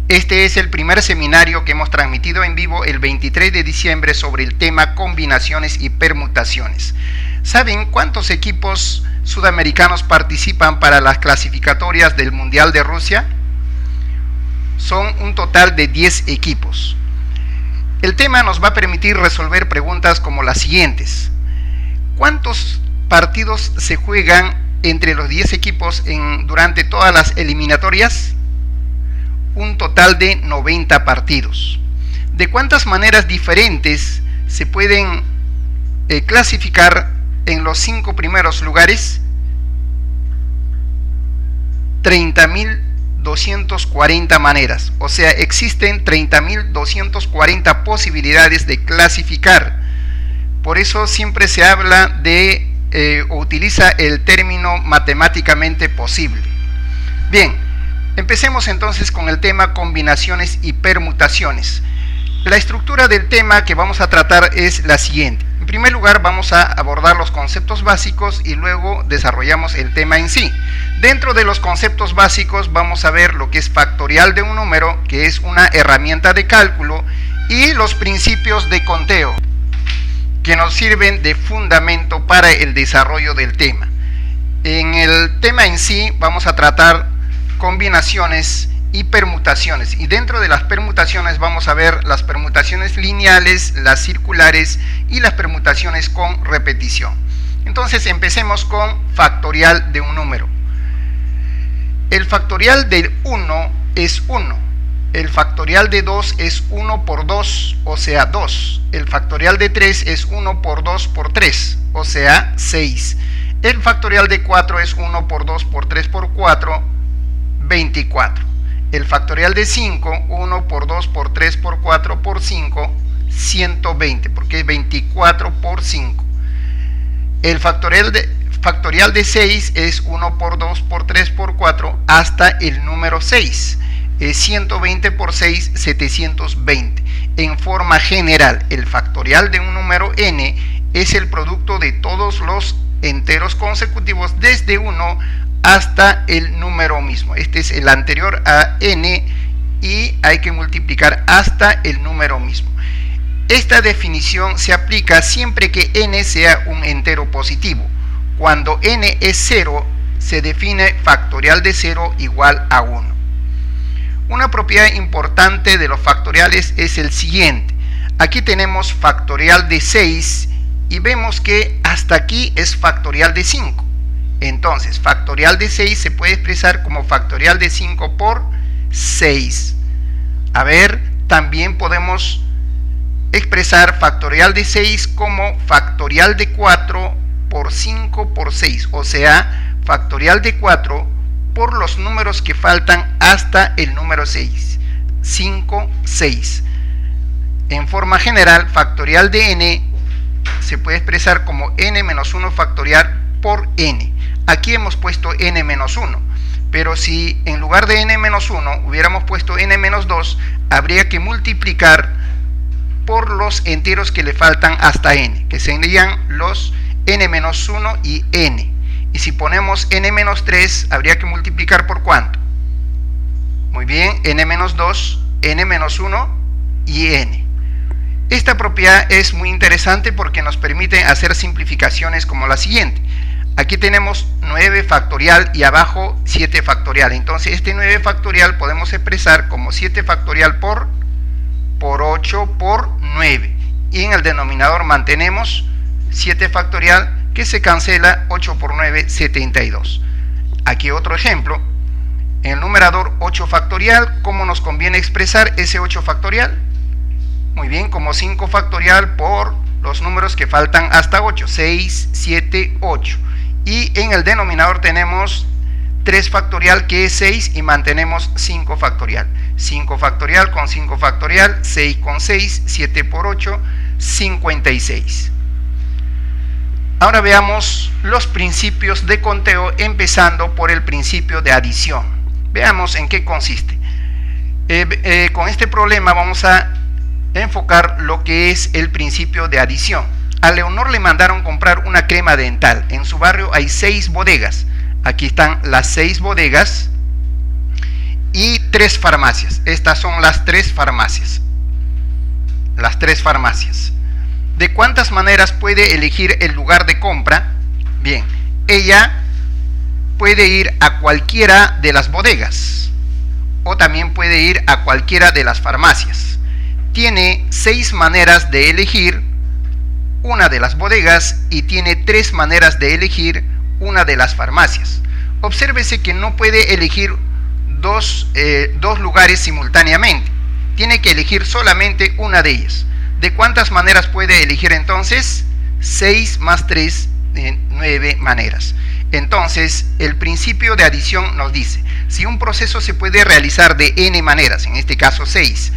Este es el primer seminario que hemos transmitido en vivo el 23 de diciembre sobre el tema combinaciones y permutaciones. ¿Saben cuántos equipos sudamericanos participan para las clasificatorias del Mundial de Rusia? Son un total de 10 equipos. El tema nos va a permitir resolver preguntas como las siguientes. ¿Cuántos partidos se juegan entre los 10 equipos durante todas las eliminatorias? Un total de 90 partidos. ¿De cuántas maneras diferentes se pueden clasificar en los 5 primeros lugares? 30.240 maneras. O sea, existen 30.240 posibilidades de clasificar. Por eso siempre se habla de o utiliza el término matemáticamente posible. Bien. Empecemos entonces con el tema combinaciones y permutaciones. La estructura del tema que vamos a tratar es la siguiente. En primer lugar vamos a abordar los conceptos básicos y luego desarrollamos el tema en sí. Dentro de los conceptos básicos vamos a ver lo que es factorial de un número, que es una herramienta de cálculo, y los principios de conteo, que nos sirven de fundamento para el desarrollo del tema. En el tema en sí vamos a tratar combinaciones y permutaciones, y dentro de las permutaciones vamos a ver las permutaciones lineales, las circulares y las permutaciones con repetición. Entonces empecemos con factorial de un número. El factorial de 1 es 1, el factorial de 2 es 1 por 2, o sea 2, el factorial de 3 es 1 por 2 por 3, o sea 6, el factorial de 4 es 1 por 2 por 3 por 4, 24. El factorial de 5, 1 por 2 por 3 por 4 por 5, 120, porque es 24 por 5. El factorial de 6 es 1 por 2 por 3 por 4 hasta el número 6. Es 120 por 6, 720. En forma general, el factorial de un número n es el producto de todos los enteros consecutivos desde 1 hasta el número mismo. Este es el anterior a n y hay que multiplicar hasta el número mismo. Esta definición se aplica siempre que n sea un entero positivo. Cuando n es 0, se define factorial de 0 igual a 1. Una propiedad importante de los factoriales es el siguiente. Aquí tenemos factorial de 6 y vemos que hasta aquí es factorial de 5. Entonces, factorial de 6 se puede expresar como factorial de 5 por 6. A ver, también podemos expresar factorial de 6 como factorial de 4 por 5 por 6. O sea, factorial de 4 por los números que faltan hasta el número 6. 5, 6. En forma general, factorial de n se puede expresar como n menos 1 factorial por n. Aquí hemos puesto n menos 1, pero si en lugar de n menos 1 hubiéramos puesto n menos 2, habría que multiplicar por los enteros que le faltan hasta n, que serían los n menos 1 y n. Y si ponemos n menos 3, habría que multiplicar por ¿cuánto? Muy bien, n menos 2, n menos 1 y n. Esta propiedad es muy interesante porque nos permite hacer simplificaciones como la siguiente. Aquí tenemos 9 factorial y abajo 7 factorial. Entonces este 9 factorial podemos expresar como 7 factorial por 8 por 9. Y en el denominador mantenemos 7 factorial que se cancela, 8 por 9, 72. Aquí otro ejemplo. En el numerador 8 factorial, ¿cómo nos conviene expresar ese 8 factorial? Muy bien, como 5 factorial por los números que faltan hasta 8. 6, 7, 8. Y en el denominador tenemos 3 factorial que es 6 y mantenemos 5 factorial. 5 factorial con 5 factorial, 6 con 6, 7 por 8, 56. Ahora veamos los principios de conteo, empezando por el principio de adición. Veamos en qué consiste. Con este problema vamos a enfocar lo que es el principio de adición. A Leonor le mandaron comprar una crema dental. En su barrio hay 6 bodegas. Aquí están las 6 bodegas y 3 farmacias. Estas son las 3 farmacias. Las 3 farmacias. ¿De cuántas maneras puede elegir el lugar de compra? Bien, ella puede ir a cualquiera de las bodegas o también puede ir a cualquiera de las farmacias. Tiene 6 maneras de elegir una de las bodegas y tiene 3 maneras de elegir una de las farmacias. Obsérvese que no puede elegir dos lugares simultáneamente. Tiene que elegir solamente una de ellas. ¿De cuántas maneras puede elegir entonces? 6 más 3, 9 maneras. Entonces, el principio de adición nos dice, si un proceso se puede realizar de n maneras, en este caso 6,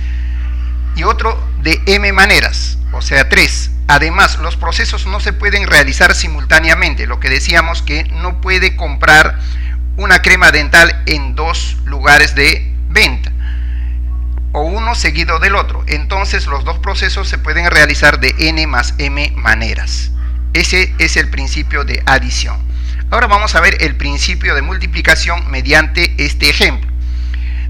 y otro de m maneras, o sea 3, además los procesos no se pueden realizar simultáneamente, lo que decíamos que no puede comprar una crema dental en 2 lugares de venta, o uno seguido del otro. Entonces los 2 procesos se pueden realizar de n más m maneras. Ese es el principio de adición. Ahora vamos a ver el principio de multiplicación mediante este ejemplo.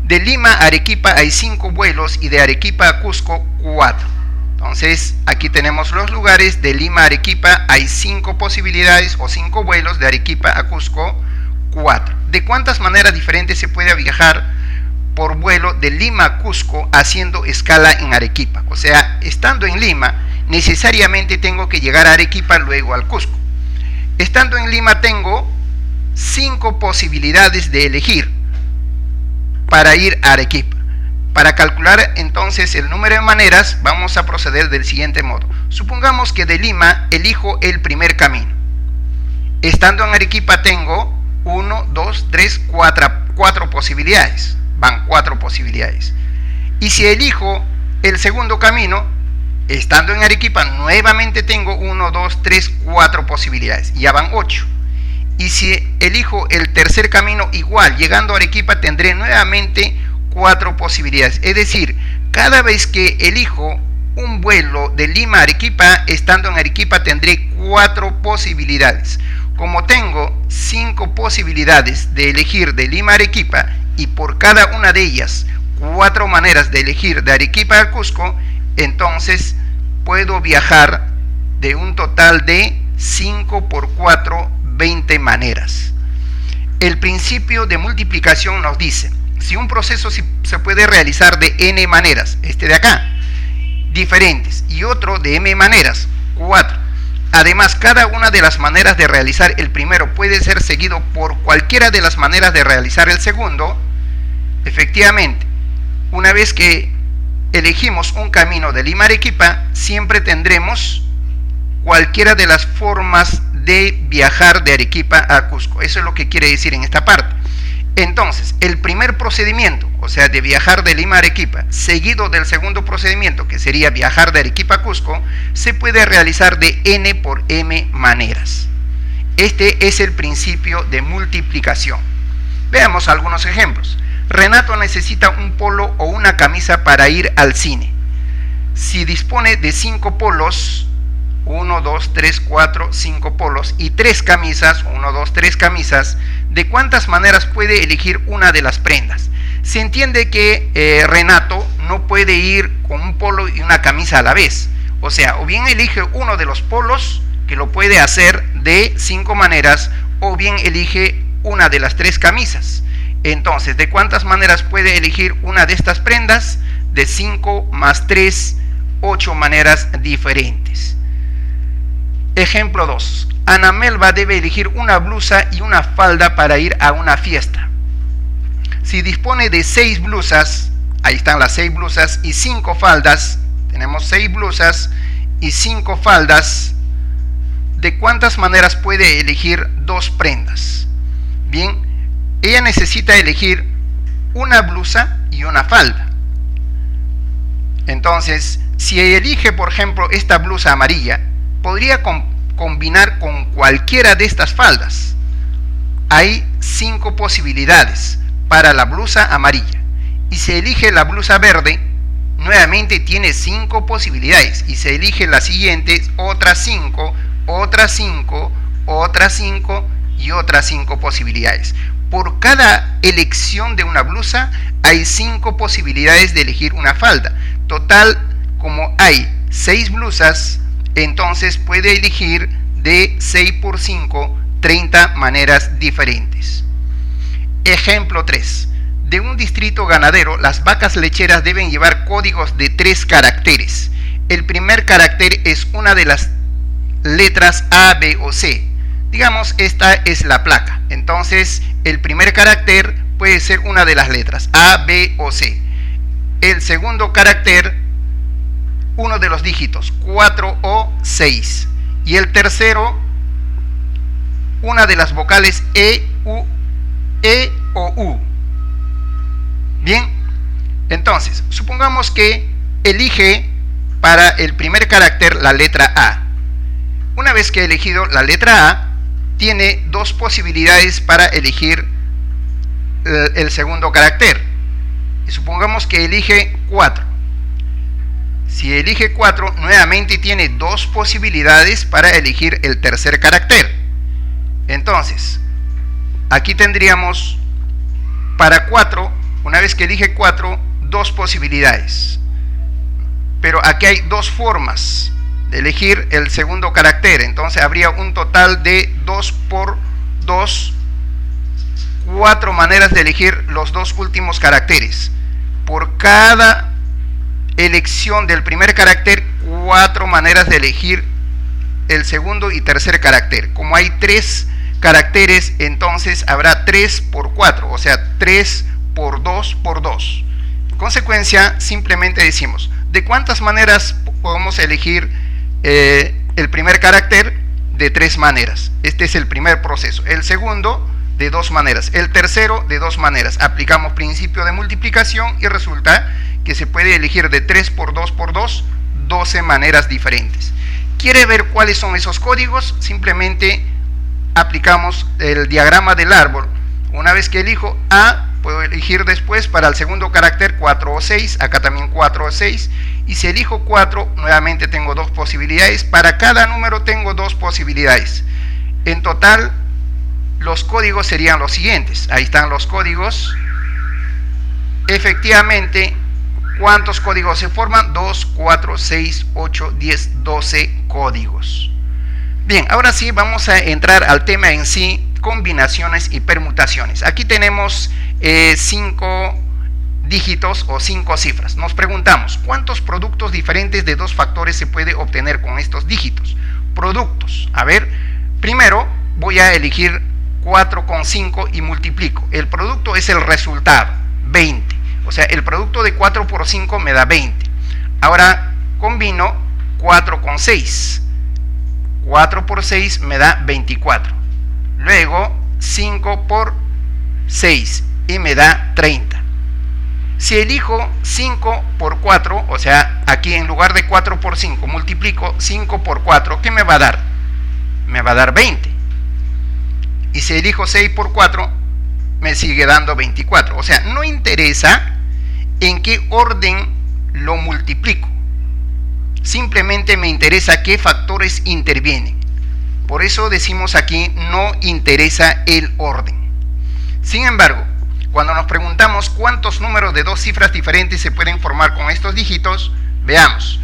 De Lima a Arequipa hay 5 vuelos y de Arequipa a Cusco 4. Entonces aquí tenemos los lugares. De Lima a Arequipa hay 5 posibilidades o 5 vuelos, de Arequipa a Cusco 4. ¿De cuántas maneras diferentes se puede viajar por vuelo de Lima a Cusco haciendo escala en Arequipa? O sea, estando en Lima, necesariamente tengo que llegar a Arequipa, luego al Cusco. Estando en Lima tengo 5 posibilidades de elegir para ir a Arequipa. Para calcular entonces el número de maneras, vamos a proceder del siguiente modo. Supongamos que de Lima elijo el primer camino. Estando en Arequipa tengo 1, 2, 3, 4 posibilidades. Van 4 posibilidades. Y si elijo el segundo camino, estando en Arequipa nuevamente tengo 1, 2, 3, 4 posibilidades. Ya van 8. Y si elijo el tercer camino, igual, llegando a Arequipa tendré nuevamente 4 posibilidades. Es decir, cada vez que elijo un vuelo de Lima a Arequipa, estando en Arequipa tendré 4 posibilidades. Como tengo 5 posibilidades de elegir de Lima a Arequipa y por cada una de ellas 4 maneras de elegir de Arequipa a Cusco, entonces puedo viajar de un total de 5 por 4, 20 maneras. El principio de multiplicación nos dice, si un proceso se puede realizar de n maneras, este de acá, diferentes, y otro de m maneras, 4. Además, cada una de las maneras de realizar el primero puede ser seguido por cualquiera de las maneras de realizar el segundo. Efectivamente, una vez que elegimos un camino de Lima a Arequipa, siempre tendremos cualquiera de las formas de viajar de Arequipa a Cusco. Eso es lo que quiere decir en esta parte. Entonces, el primer procedimiento, o sea, de viajar de Lima a Arequipa, seguido del segundo procedimiento, que sería viajar de Arequipa a Cusco, se puede realizar de n por m maneras. Este es el principio de multiplicación. Veamos algunos ejemplos. Renato necesita un polo o una camisa para ir al cine. Si dispone de 5 polos, 1, 2, 3, 4, 5 polos y 3 camisas, 1, 2, 3 camisas, ¿de cuántas maneras puede elegir una de las prendas? Se entiende que Renato no puede ir con un polo y una camisa a la vez. O sea, o bien elige uno de los polos, que lo puede hacer de 5 maneras, o bien elige una de las 3 camisas. Entonces, ¿de cuántas maneras puede elegir una de estas prendas? De 5 más 3, 8 maneras diferentes. Ejemplo 2. Ana Melba debe elegir una blusa y una falda para ir a una fiesta. Si dispone de 6 blusas, ahí están las 6 blusas y 5 faldas, tenemos 6 blusas y 5 faldas, ¿de cuántas maneras puede elegir 2 prendas? Bien, ella necesita elegir una blusa y una falda. Entonces, si elige, por ejemplo, esta blusa amarilla, podría combinar con cualquiera de estas faldas. Hay 5 posibilidades para la blusa amarilla. Y si elige la blusa verde, nuevamente tiene 5 posibilidades. Y si elige la siguiente, otras 5, otras 5, otras 5 y otras 5 posibilidades. por cada elección de una blusa hay 5 posibilidades de elegir una falda. Total, como hay 6 blusas, entonces puede elegir de 6 por 5, 30 maneras diferentes. Ejemplo 3. De un distrito ganadero, las vacas lecheras deben llevar códigos de 3 caracteres. El primer carácter es una de las letras A, B o C. Digamos, esta es la placa. Entonces, el primer carácter puede ser una de las letras A, B o C. El segundo carácter, uno de los dígitos 4 o 6. Y el tercero, una de las vocales E o U. Bien, entonces, supongamos que elige para el primer carácter la letra A. Una vez que he elegido la letra A, tiene 2 posibilidades para elegir el segundo carácter. Y supongamos que elige 4. Si elige 4, nuevamente tiene 2 posibilidades para elegir el tercer carácter. Entonces, aquí tendríamos para 4, una vez que elige 4, 2 posibilidades. Pero aquí hay 2 formas de elegir el segundo carácter. Entonces habría un total de 2 por 2, 4 maneras de elegir los 2 últimos caracteres. Por cada elección del primer carácter, 4 maneras de elegir el segundo y tercer carácter. Como hay 3 caracteres, entonces habrá 3 por 4, o sea, 3 por 2 por 2. En consecuencia, simplemente decimos, ¿de cuántas maneras podemos elegir el primer carácter? De 3 maneras. Este es el primer proceso. El segundo, de 2 maneras. El tercero, de 2 maneras. Aplicamos principio de multiplicación y resulta que se puede elegir de 3 por 2 por 2, 12 maneras diferentes. ¿Quiere ver cuáles son esos códigos? Simplemente aplicamos el diagrama del árbol. Una vez que elijo A, puedo elegir después para el segundo carácter 4 o 6, acá también 4 o 6, y si elijo 4, nuevamente tengo 2 posibilidades. Para cada número tengo 2 posibilidades. En total, los códigos serían los siguientes. Ahí están los códigos. Efectivamente, ¿cuántos códigos se forman? 2, 4, 6, 8, 10, 12 códigos. Bien, ahora sí vamos a entrar al tema en sí, combinaciones y permutaciones. Aquí tenemos 5 dígitos o 5 cifras. Nos preguntamos, ¿cuántos productos diferentes de 2 factores se puede obtener con estos dígitos? Productos. A ver, primero voy a elegir 4 con 5 y multiplico. El producto es el resultado, 20. O sea, el producto de 4 por 5 me da 20. Ahora combino 4 con 6. 4 por 6 me da 24. Luego 5 por 6 y me da 30. Si elijo 5 por 4, o sea, aquí en lugar de 4 por 5, multiplico 5 por 4, ¿qué me va a dar? Me va a dar 20. Y si elijo 6 por 4, me sigue dando 24. O sea, no interesa en qué orden lo multiplico. Simplemente me interesa qué factores intervienen. Por eso decimos aquí, no interesa el orden. Sin embargo, cuando nos preguntamos cuántos números de 2 cifras diferentes se pueden formar con estos dígitos, veamos.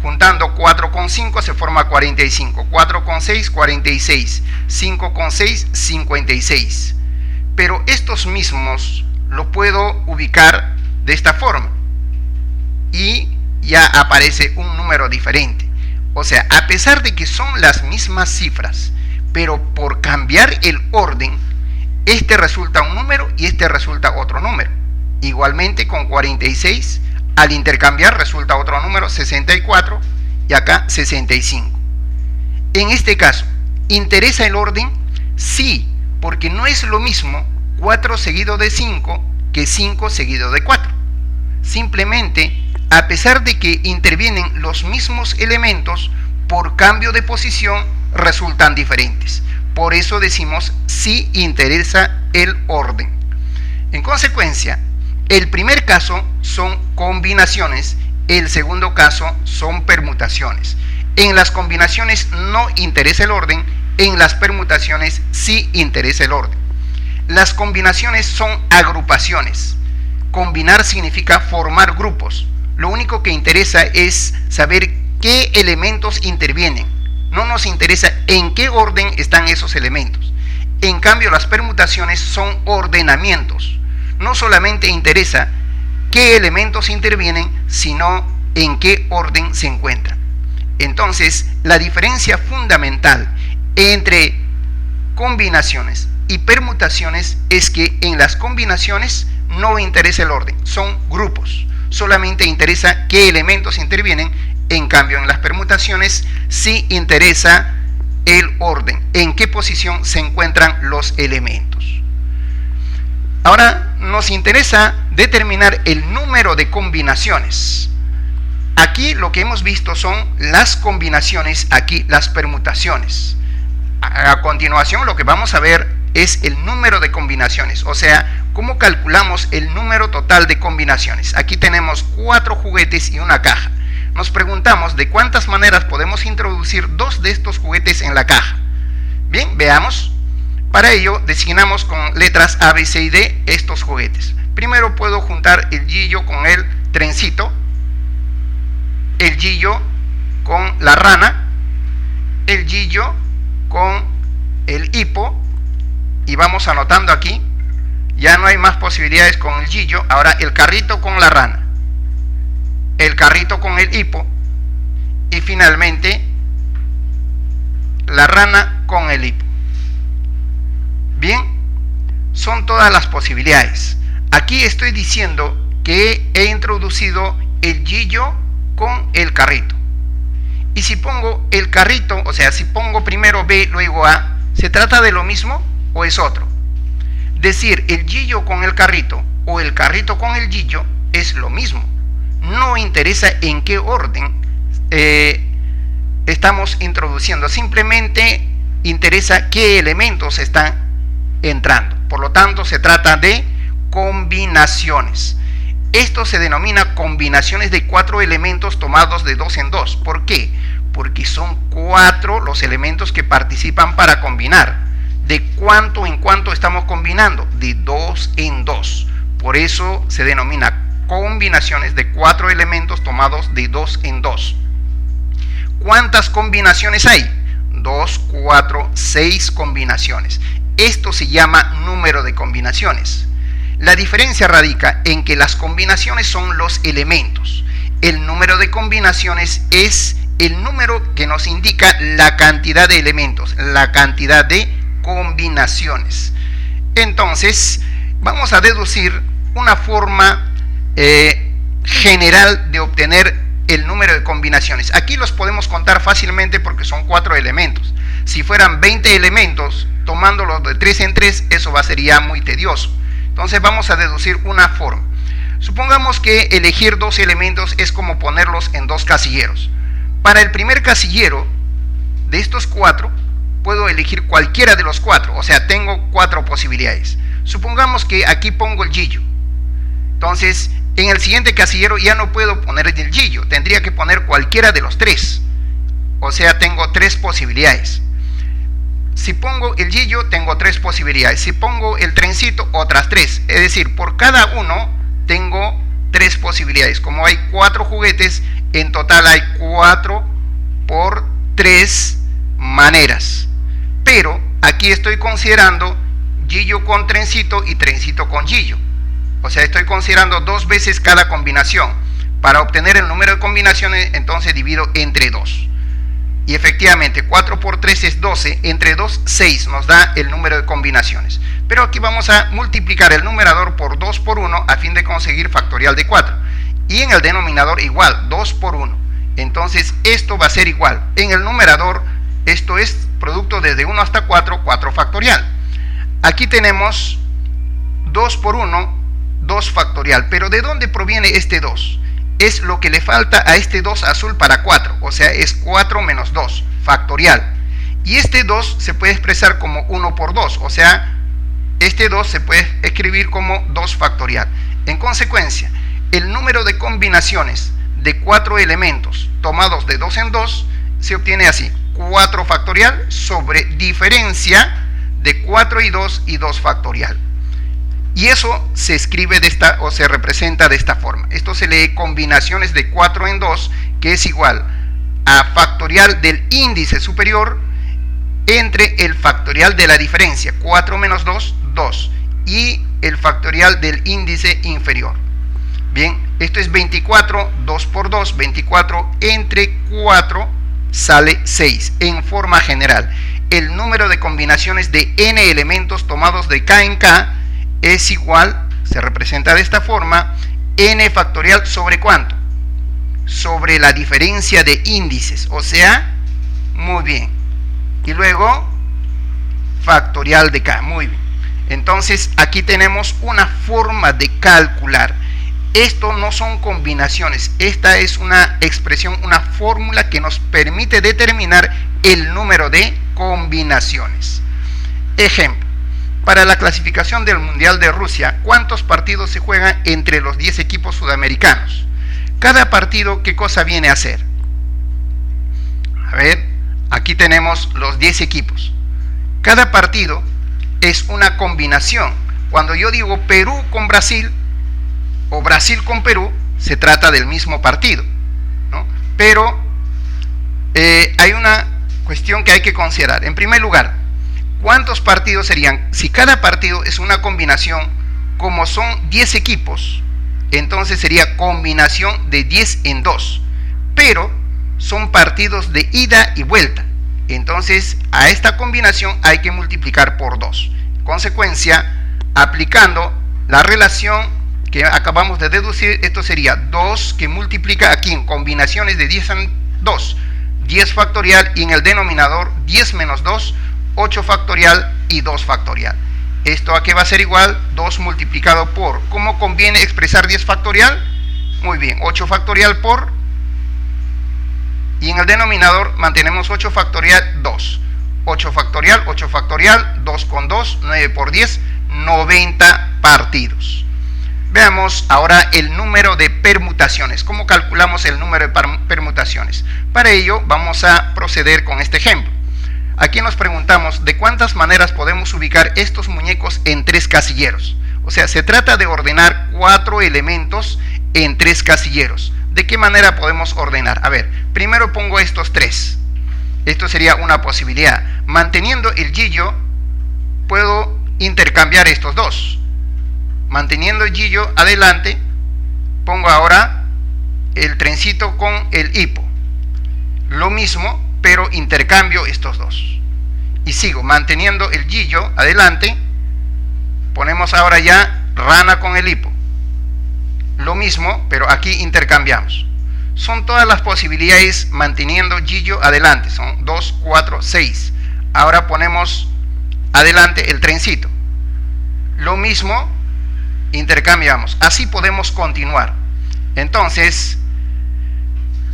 Juntando 4 con 5 se forma 45, 4 con 6, 46, 5 con 6, 56. Pero estos mismos lo puedo ubicar de esta forma y ya aparece un número diferente. O sea, a pesar de que son las mismas cifras, pero por cambiar el orden, este resulta un número y este resulta otro número. Igualmente con 46, al intercambiar resulta otro número, 64, y acá 65. En este caso, ¿interesa el orden? Sí, porque no es lo mismo 4 seguido de 5 que 5 seguido de 4. Simplemente, a pesar de que intervienen los mismos elementos, por cambio de posición resultan diferentes. Por eso decimos sí interesa el orden. En consecuencia, el primer caso son combinaciones, el segundo caso son permutaciones. En las combinaciones no interesa el orden, en las permutaciones sí interesa el orden. Las combinaciones son agrupaciones. Combinar significa formar grupos. Lo único que interesa es saber qué elementos intervienen. No nos interesa en qué orden están esos elementos. En cambio, las permutaciones son ordenamientos. No solamente interesa qué elementos intervienen, sino en qué orden se encuentran. Entonces, la diferencia fundamental entre combinaciones y permutaciones es que en las combinaciones no interesa el orden, son grupos. Solamente interesa qué elementos intervienen. En cambio, en las permutaciones sí interesa el orden, en qué posición se encuentran los elementos. Ahora nos interesa determinar el número de combinaciones. Aquí lo que hemos visto son las combinaciones, aquí las permutaciones. A continuación lo que vamos a ver es el número de combinaciones, o sea, cómo calculamos el número total de combinaciones. Aquí tenemos 4 juguetes y una caja. Nos preguntamos de cuántas maneras podemos introducir 2 de estos juguetes en la caja. Bien, veamos. Para ello designamos con letras A, B, C y D estos juguetes. Primero puedo juntar el Gillo con el trencito, el Gillo con la rana, el Gillo con el hipo, y vamos anotando aquí. Ya no hay más posibilidades con el Gillo. Ahora el carrito con la rana, el carrito con el hipo y finalmente la rana con el hipo. Bien, son todas las posibilidades. Aquí estoy diciendo que he introducido el Gillo con el carrito. Y si pongo el carrito, o sea, si pongo primero B, luego A, ¿se trata de lo mismo o es otro? Decir el Gillo con el carrito o el carrito con el Gillo es lo mismo. No interesa en qué orden estamos introduciendo, simplemente interesa qué elementos están entrando. Por lo tanto, se trata de combinaciones. Esto se denomina combinaciones de 4 elementos tomados de 2 en 2. ¿Por qué? Porque son 4 los elementos que participan para combinar. ¿De cuánto en cuánto estamos combinando? De 2 en 2. Por eso se denomina combinaciones de 4 elementos tomados de 2 en 2. ¿Cuántas combinaciones hay? 2, 4, 6 combinaciones. Esto se llama número de combinaciones. La diferencia radica en que las combinaciones son los elementos. El número de combinaciones es el número que nos indica la cantidad de elementos, la cantidad de combinaciones. Entonces, vamos a deducir una forma general de obtener el número de combinaciones. Aquí los podemos contar fácilmente porque son 4 elementos. Si fueran 20 elementos, tomándolos de 3 en 3, eso sería muy tedioso. Entonces vamos a deducir una forma. Supongamos que elegir 2 elementos es como ponerlos en 2 casilleros. Para el primer casillero de estos 4, puedo elegir cualquiera de los 4, o sea, tengo 4 posibilidades. Supongamos que aquí pongo el Gillo. Entonces, en el siguiente casillero ya no puedo poner el Gillo, tendría que poner cualquiera de los 3. O sea, tengo 3 posibilidades. Si pongo el Gillo, tengo 3 posibilidades. Si pongo el trencito, otras 3. Es decir, por cada uno tengo 3 posibilidades. Como hay 4 juguetes, en total hay 4 por 3 maneras. Pero aquí estoy considerando Gillo con trencito y trencito con Gillo. O sea, estoy considerando 2 veces cada combinación. Para obtener el número de combinaciones, entonces divido entre 2. Y efectivamente, 4 por 3 es 12, entre 2, 6 nos da el número de combinaciones. Pero aquí vamos a multiplicar el numerador por 2 por 1 a fin de conseguir factorial de 4. Y en el denominador igual, 2 por 1. Entonces esto va a ser igual. En el numerador, esto es producto desde 1 hasta 4, 4 factorial. Aquí tenemos 2 por 1, 2 factorial. Pero ¿de dónde proviene este 2? Es lo que le falta a este 2 azul para 4, o sea, es 4 menos 2, factorial. Y este 2 se puede expresar como 1 por 2, o sea, este 2 se puede escribir como 2 factorial. En consecuencia, el número de combinaciones de 4 elementos tomados de 2 en 2 se obtiene así: 4 factorial sobre diferencia de 4 y 2 y 2 factorial. Y eso se escribe de esta, o se representa de esta forma. Esto se lee combinaciones de 4 en 2, que es igual a factorial del índice superior entre el factorial de la diferencia, 4 menos 2, 2, y el factorial del índice inferior. Bien, esto es 24, 2 por 2, 24 entre 4 sale 6 en forma general. El número de combinaciones de n elementos tomados de k en k es igual, se representa de esta forma, n factorial sobre ¿cuánto? Sobre la diferencia de índices, o sea, muy bien. Y luego, factorial de k, muy bien. Entonces, aquí tenemos una forma de calcular. Esto no son combinaciones, esta es una expresión, una fórmula que nos permite determinar el número de combinaciones. Ejemplo, para la clasificación del Mundial de Rusia, ¿cuántos partidos se juegan entre los 10 equipos sudamericanos? Cada partido, ¿qué cosa viene a hacer? A ver, aquí tenemos los 10 equipos. Cada partido es una combinación. Cuando yo digo Perú con Brasil o Brasil con Perú, se trata del mismo partido, ¿no? Pero hay una cuestión que hay que considerar. En primer lugar, ¿cuántos partidos serían? Si cada partido es una combinación, como son 10 equipos, entonces sería combinación de 10 en 2, pero son partidos de ida y vuelta, entonces a esta combinación hay que multiplicar por 2. En consecuencia, aplicando la relación que acabamos de deducir, esto sería 2 que multiplica aquí en combinaciones de 10 en 2, 10 factorial, y en el denominador 10 menos 2, 8 factorial y 2 factorial. ¿Esto a qué va a ser igual? 2 multiplicado por, ¿cómo conviene expresar 10 factorial? Muy bien, 8 factorial por, y en el denominador mantenemos 8 factorial, 2. 8 factorial, 2 con 2, 9 por 10, 90 partidos. Veamos ahora el número de permutaciones. ¿Cómo calculamos el número de permutaciones? Para ello vamos a proceder con este ejemplo. Aquí nos preguntamos de cuántas maneras podemos ubicar estos muñecos en 3 casilleros. O sea, se trata de ordenar 4 elementos en 3 casilleros. ¿De qué manera podemos ordenar? A ver, primero pongo estos 3. Esto sería una posibilidad. Manteniendo el gillo, puedo intercambiar estos 2. Manteniendo el gillo adelante, pongo ahora el trencito con el hipo. Lo mismo, pero intercambio estos 2. Y sigo manteniendo el gillo adelante, ponemos ahora ya rana con el hipo. Lo mismo, pero aquí intercambiamos. Son todas las posibilidades manteniendo gillo adelante. Son 2, 4, 6. Ahora ponemos adelante el trencito. Lo mismo, intercambiamos. Así podemos continuar. Entonces,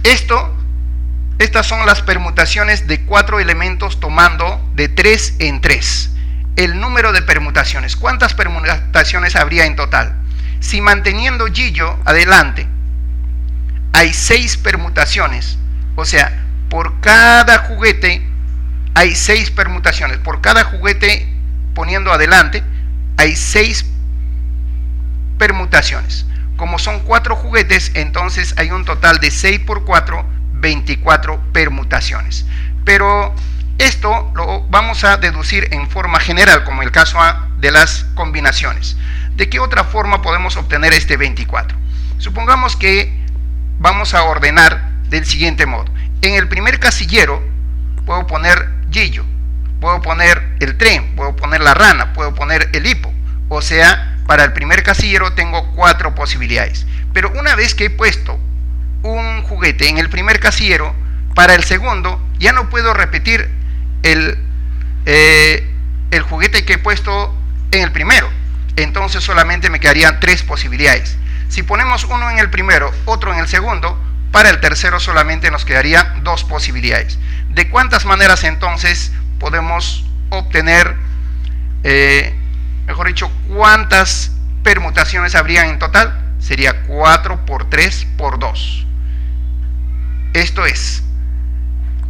estas son las permutaciones de 4 elementos tomando de 3 en 3. El número de permutaciones. ¿Cuántas permutaciones habría en total? Si manteniendo gillo adelante hay 6 permutaciones, o sea, por cada juguete hay 6 permutaciones. Por cada juguete poniendo adelante hay 6 permutaciones. Como son 4 juguetes, entonces hay un total de 6 por 4, 24 permutaciones. Pero esto lo vamos a deducir en forma general, como el caso de las combinaciones. ¿De qué otra forma podemos obtener este 24? Supongamos que vamos a ordenar del siguiente modo. En el primer casillero puedo poner gillo, puedo poner el tren, puedo poner la rana, puedo poner el hipo. O sea, para el primer casillero tengo 4 posibilidades. Pero una vez que he puesto un juguete en el primer casillero, para el segundo ya no puedo repetir el juguete que he puesto en el primero. Entonces solamente me quedarían 3 posibilidades. Si ponemos uno en el primero, otro en el segundo, para el tercero solamente nos quedarían 2 posibilidades. ¿De cuántas maneras entonces podemos obtener, mejor dicho, cuántas permutaciones habrían en total? Sería 4 por 3 por 2. Esto es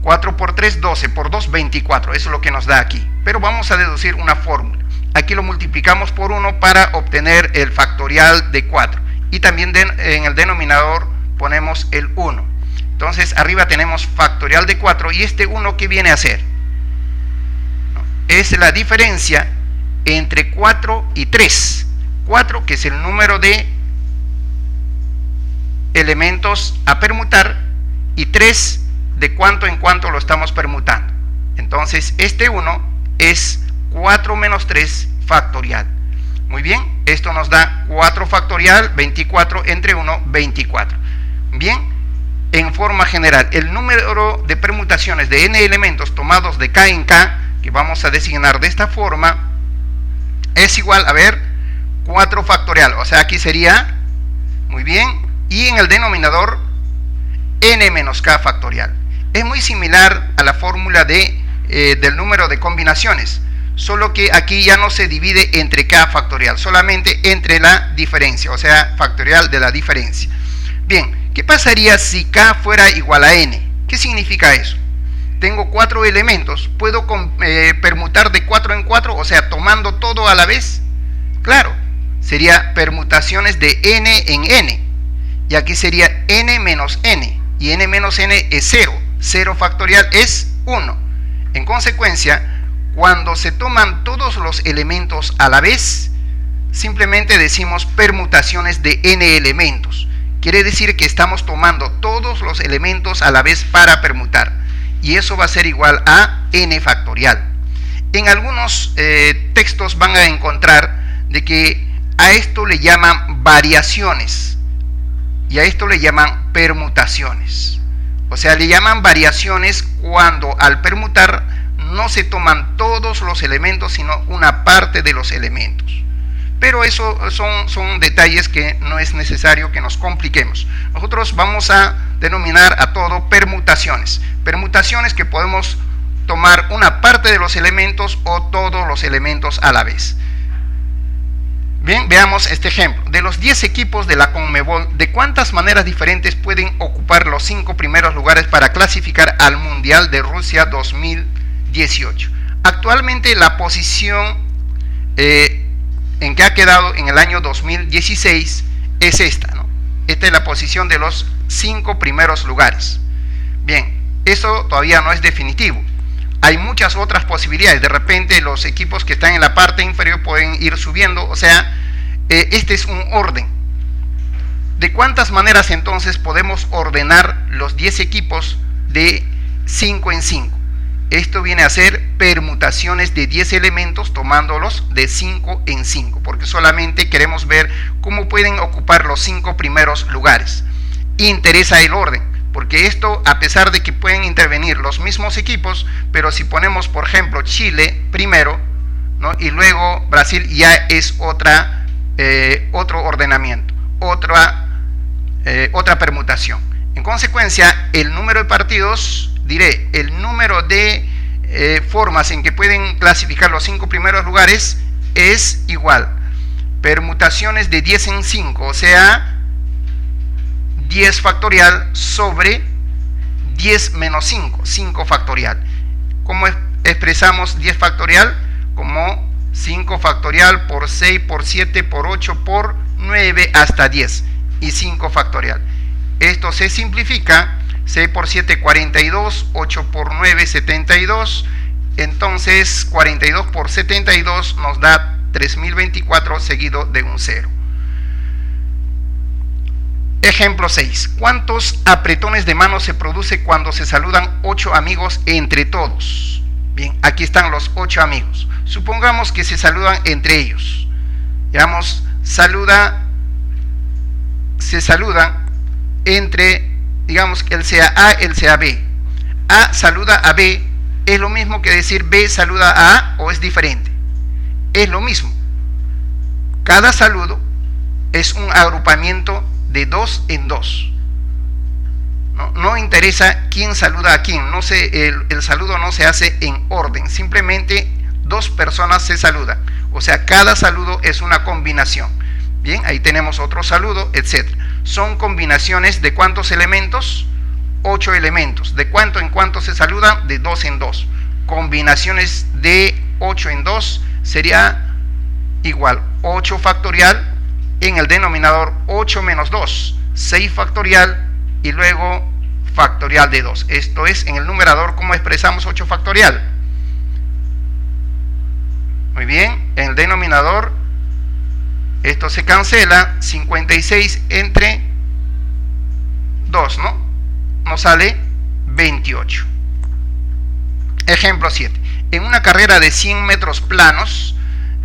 4 por 3, 12, por 2, 24, eso es lo que nos da aquí. Pero vamos a deducir una fórmula. Aquí lo multiplicamos por 1 para obtener el factorial de 4. Y también en el denominador ponemos el 1. Entonces arriba tenemos factorial de 4 y este 1 ¿qué viene a ser? Es la diferencia entre 4 y 3. 4 que es el número de elementos a permutar y 3 de cuánto en cuánto lo estamos permutando. Entonces este 1 es 4 menos 3 factorial. Muy bien, esto nos da 4 factorial, 24 entre 1, 24. Bien, en forma general, el número de permutaciones de n elementos tomados de k en k, que vamos a designar de esta forma, es igual, a ver, 4 factorial, o sea, aquí sería, muy bien, y en el denominador, n menos k factorial. Es muy similar a la fórmula del número de combinaciones, solo que aquí ya no se divide entre k factorial, solamente entre la diferencia, o sea, factorial de la diferencia. Bien, ¿qué pasaría si k fuera igual a n? ¿Qué significa eso? Tengo 4 elementos, ¿puedo permutar de 4 en 4, o sea, tomando todo a la vez? Claro, sería permutaciones de n en n, y aquí sería n menos n, y n menos n es 0, 0 factorial es 1. En consecuencia, cuando se toman todos los elementos a la vez, simplemente decimos permutaciones de n elementos. Quiere decir que estamos tomando todos los elementos a la vez para permutar. Y eso va a ser igual a n factorial. En algunos textos van a encontrar de que a esto le llaman variaciones. Y a esto le llaman permutaciones. O sea, le llaman variaciones cuando al permutar no se toman todos los elementos, sino una parte de los elementos. Pero eso son detalles que no es necesario que nos compliquemos. Nosotros vamos a denominar a todo permutaciones. Permutaciones que podemos tomar una parte de los elementos o todos los elementos a la vez. Bien, veamos este ejemplo. De los 10 equipos de la CONMEBOL, ¿de cuántas maneras diferentes pueden ocupar los 5 primeros lugares para clasificar al Mundial de Rusia 2018? Actualmente la posición en que ha quedado en el año 2016 es esta, ¿no? Esta es la posición de los 5 primeros lugares. Bien, eso todavía no es definitivo. Hay muchas otras posibilidades. De repente los equipos que están en la parte inferior pueden ir subiendo. O sea, este es un orden. ¿De cuántas maneras entonces podemos ordenar los 10 equipos de 5 en 5? Esto viene a ser permutaciones de 10 elementos tomándolos de 5 en 5, porque solamente queremos ver cómo pueden ocupar los 5 primeros lugares. Interesa el orden, porque esto, a pesar de que pueden intervenir los mismos equipos, pero si ponemos, por ejemplo, Chile primero, ¿no? Y luego Brasil, ya es otro ordenamiento, otra permutación. En consecuencia, el número de partidos, diré, el número de formas en que pueden clasificar los 5 primeros lugares es igual. Permutaciones de 10 en 5, o sea, 10 factorial sobre 10 menos 5, 5 factorial. ¿Cómo expresamos 10 factorial? Como 5 factorial por 6, por 7, por 8, por 9 hasta 10 y 5 factorial. Esto se simplifica, 6 por 7, 42, 8 por 9, 72, entonces 42 por 72 nos da 3024 seguido de un 0. Ejemplo 6. ¿Cuántos apretones de mano se produce cuando se saludan 8 amigos entre todos? Bien, aquí están los 8 amigos. Supongamos que se saludan entre ellos. Digamos, se saludan entre, digamos, el sea A, el sea B. A saluda a B, ¿es lo mismo que decir B saluda a A o es diferente? Es lo mismo. Cada saludo es un agrupamiento de 2 en 2. No interesa quién saluda a quién, el saludo no se hace en orden, simplemente 2 personas se saludan, o sea, cada saludo es una combinación. Bien, ahí tenemos otro saludo, etc. Son combinaciones de ¿cuántos elementos? 8 elementos. ¿De cuánto en cuánto se saludan? De 2 en 2. Combinaciones de 8 en 2 sería igual 8 factorial, en el denominador 8 menos 2, 6 factorial y luego factorial de 2. Esto es, en el numerador, ¿cómo expresamos 8 factorial? Muy bien, en el denominador esto se cancela, 56 entre 2, ¿no? Nos sale 28. Ejemplo 7. En una carrera de 100 metros planos,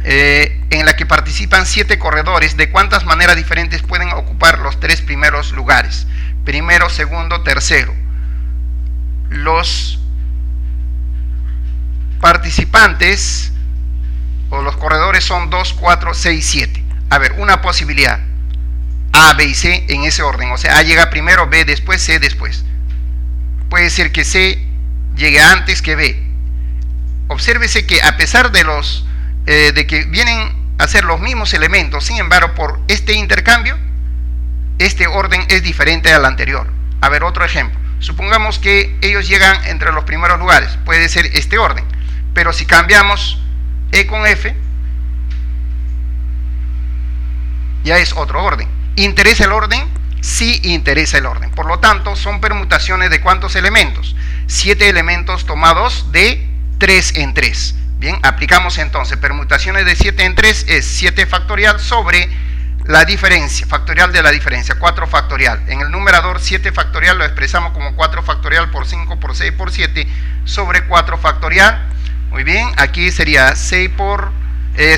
en la que participan 7 corredores, ¿de cuántas maneras diferentes pueden ocupar los 3 primeros lugares? Primero, segundo, tercero. Los participantes o los corredores son 2, 4, 6, 7. A ver, una posibilidad: A, B y C en ese orden. O sea, A llega primero, B después, C después. Puede ser que C llegue antes que B. Obsérvese que a pesar de de que vienen a ser los mismos elementos, sin embargo, por este intercambio, este orden es diferente al anterior. A ver, otro ejemplo. Supongamos que ellos llegan entre los primeros lugares. Puede ser este orden. Pero si cambiamos E con F, ya es otro orden. ¿Interesa el orden? Sí interesa el orden. Por lo tanto, son permutaciones de ¿cuántos elementos? 7 elementos tomados de 3 en 3. Bien, aplicamos entonces permutaciones de 7 en 3 es 7 factorial sobre la diferencia, factorial de la diferencia, 4 factorial. En el numerador 7 factorial lo expresamos como 4 factorial por 5 por 6 por 7 sobre 4 factorial. Muy bien, aquí sería 6 por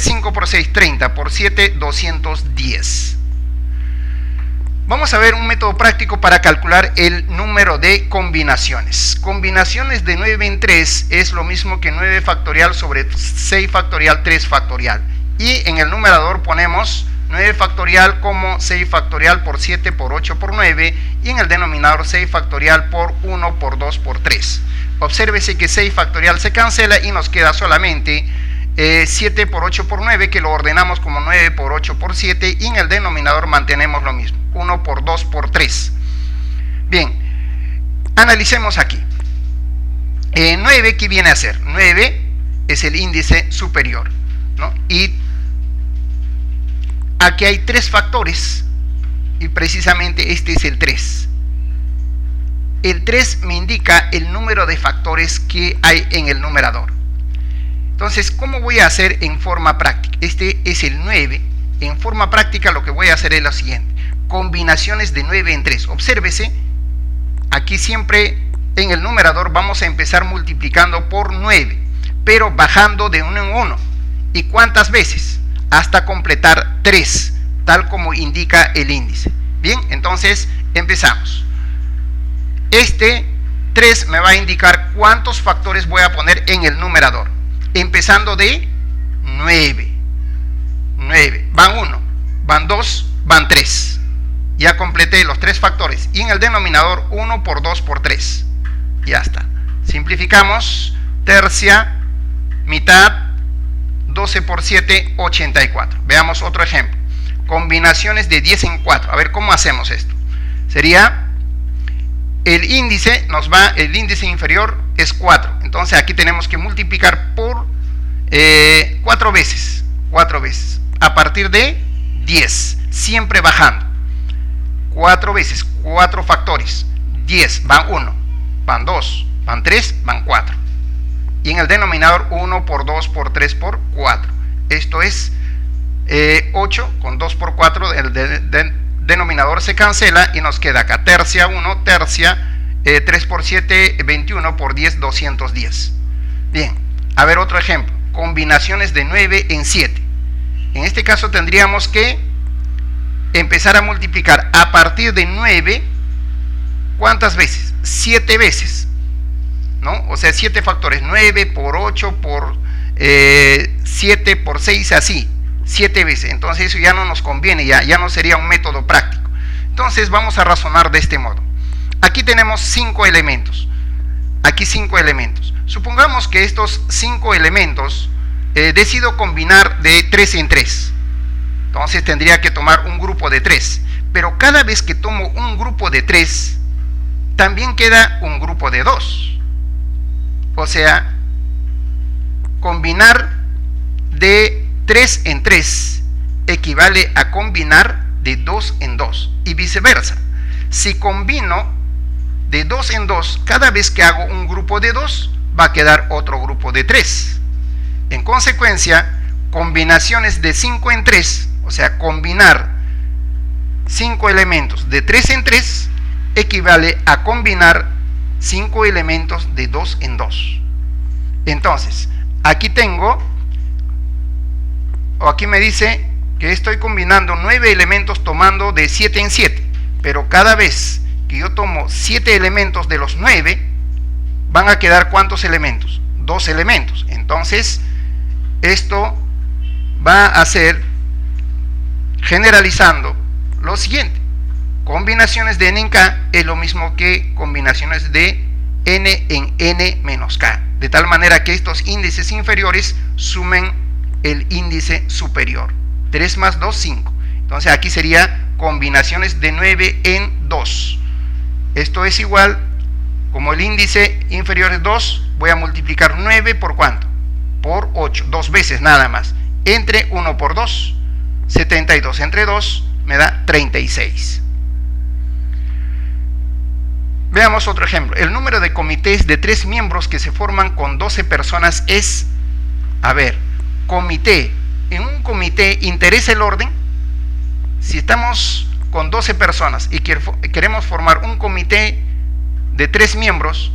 5 por 6, 30 por 7, 210. Vamos a ver un método práctico para calcular el número de combinaciones. Combinaciones de 9 en 3 es lo mismo que 9 factorial sobre 6 factorial, 3 factorial. Y en el numerador ponemos 9 factorial como 6 factorial por 7 por 8 por 9. Y en el denominador 6 factorial por 1 por 2 por 3. Obsérvese que 6 factorial se cancela y nos queda solamente 7 por 8 por 9, que lo ordenamos como 9 por 8 por 7, y en el denominador mantenemos lo mismo, 1 por 2 por 3. Bien, analicemos aquí. 9, ¿qué viene a ser? 9 es el índice superior, ¿no? Y aquí hay 3 factores, y precisamente este es el 3. El 3 me indica el número de factores que hay en el numerador. Entonces, ¿cómo voy a hacer en forma práctica? Este es el 9. En forma práctica lo que voy a hacer es lo siguiente. Combinaciones de 9 en 3. Obsérvese, aquí siempre en el numerador vamos a empezar multiplicando por 9, pero bajando de 1 en 1. ¿Y cuántas veces? Hasta completar 3, tal como indica el índice. Bien, entonces empezamos. Este 3 me va a indicar cuántos factores voy a poner en el numerador. Empezando de 9. 9. Van 1, van 2, van 3. Ya completé los 3 factores. Y en el denominador 1 por 2 por 3. Ya está. Simplificamos. Tercia, mitad, 12 por 7, 84. Veamos otro ejemplo. Combinaciones de 10 en 4. A ver cómo hacemos esto. Sería... el índice el índice inferior es 4. Entonces aquí tenemos que multiplicar por 4 veces. 4 veces. A partir de 10. Siempre bajando. 4 veces. 4 factores. 10. Van 1. Van 2. Van 3. Van 4. Y en el denominador 1 por 2 por 3 por 4. Esto es 8 con 2 por 4. El denominador se cancela y nos queda acá tercia 1, tercia 3 por 7, 21 por 10, 210. Bien, a ver otro ejemplo. Combinaciones de 9 en 7. En este caso tendríamos que empezar a multiplicar a partir de 9. ¿Cuántas veces? 7 veces, ¿no? O sea, 7 factores. 9 por 8 por 7 por 6, así. 7 veces. Entonces eso ya no nos conviene, ya no sería un método práctico. Entonces vamos a razonar de este modo. Aquí tenemos 5 elementos. Aquí 5 elementos. Supongamos que estos 5 elementos decido combinar de 3 en 3. Entonces tendría que tomar un grupo de 3. Pero cada vez que tomo un grupo de 3, también queda un grupo de 2. O sea, combinar de 3 en 3 equivale a combinar de 2 en 2 y viceversa. Si combino de 2 en 2, cada vez que hago un grupo de 2, va a quedar otro grupo de 3. En consecuencia, combinaciones de 5 en 3, o sea, combinar 5 elementos de 3 en 3, equivale a combinar 5 elementos de 2 en 2. Entonces, aquí me dice que estoy combinando 9 elementos tomando de 7 en 7, pero cada vez que yo tomo 7 elementos de los 9, van a quedar ¿cuántos elementos? 2 elementos. Entonces, esto va a ser, generalizando, lo siguiente: combinaciones de n en k es lo mismo que combinaciones de n en n menos k, de tal manera que estos índices inferiores sumen el índice superior. 3 más 2, 5. Entonces aquí sería combinaciones de 9 en 2. Esto es igual, como el índice inferior es 2, voy a multiplicar 9 por ¿cuánto? Por 8, 2 veces nada más. Entre 1 por 2, 72 entre 2 me da 36. Veamos otro ejemplo. El número de comités de 3 miembros que se forman con 12 personas es, comité. En un comité interesa el orden. Si estamos con 12 personas y queremos formar un comité de 3 miembros,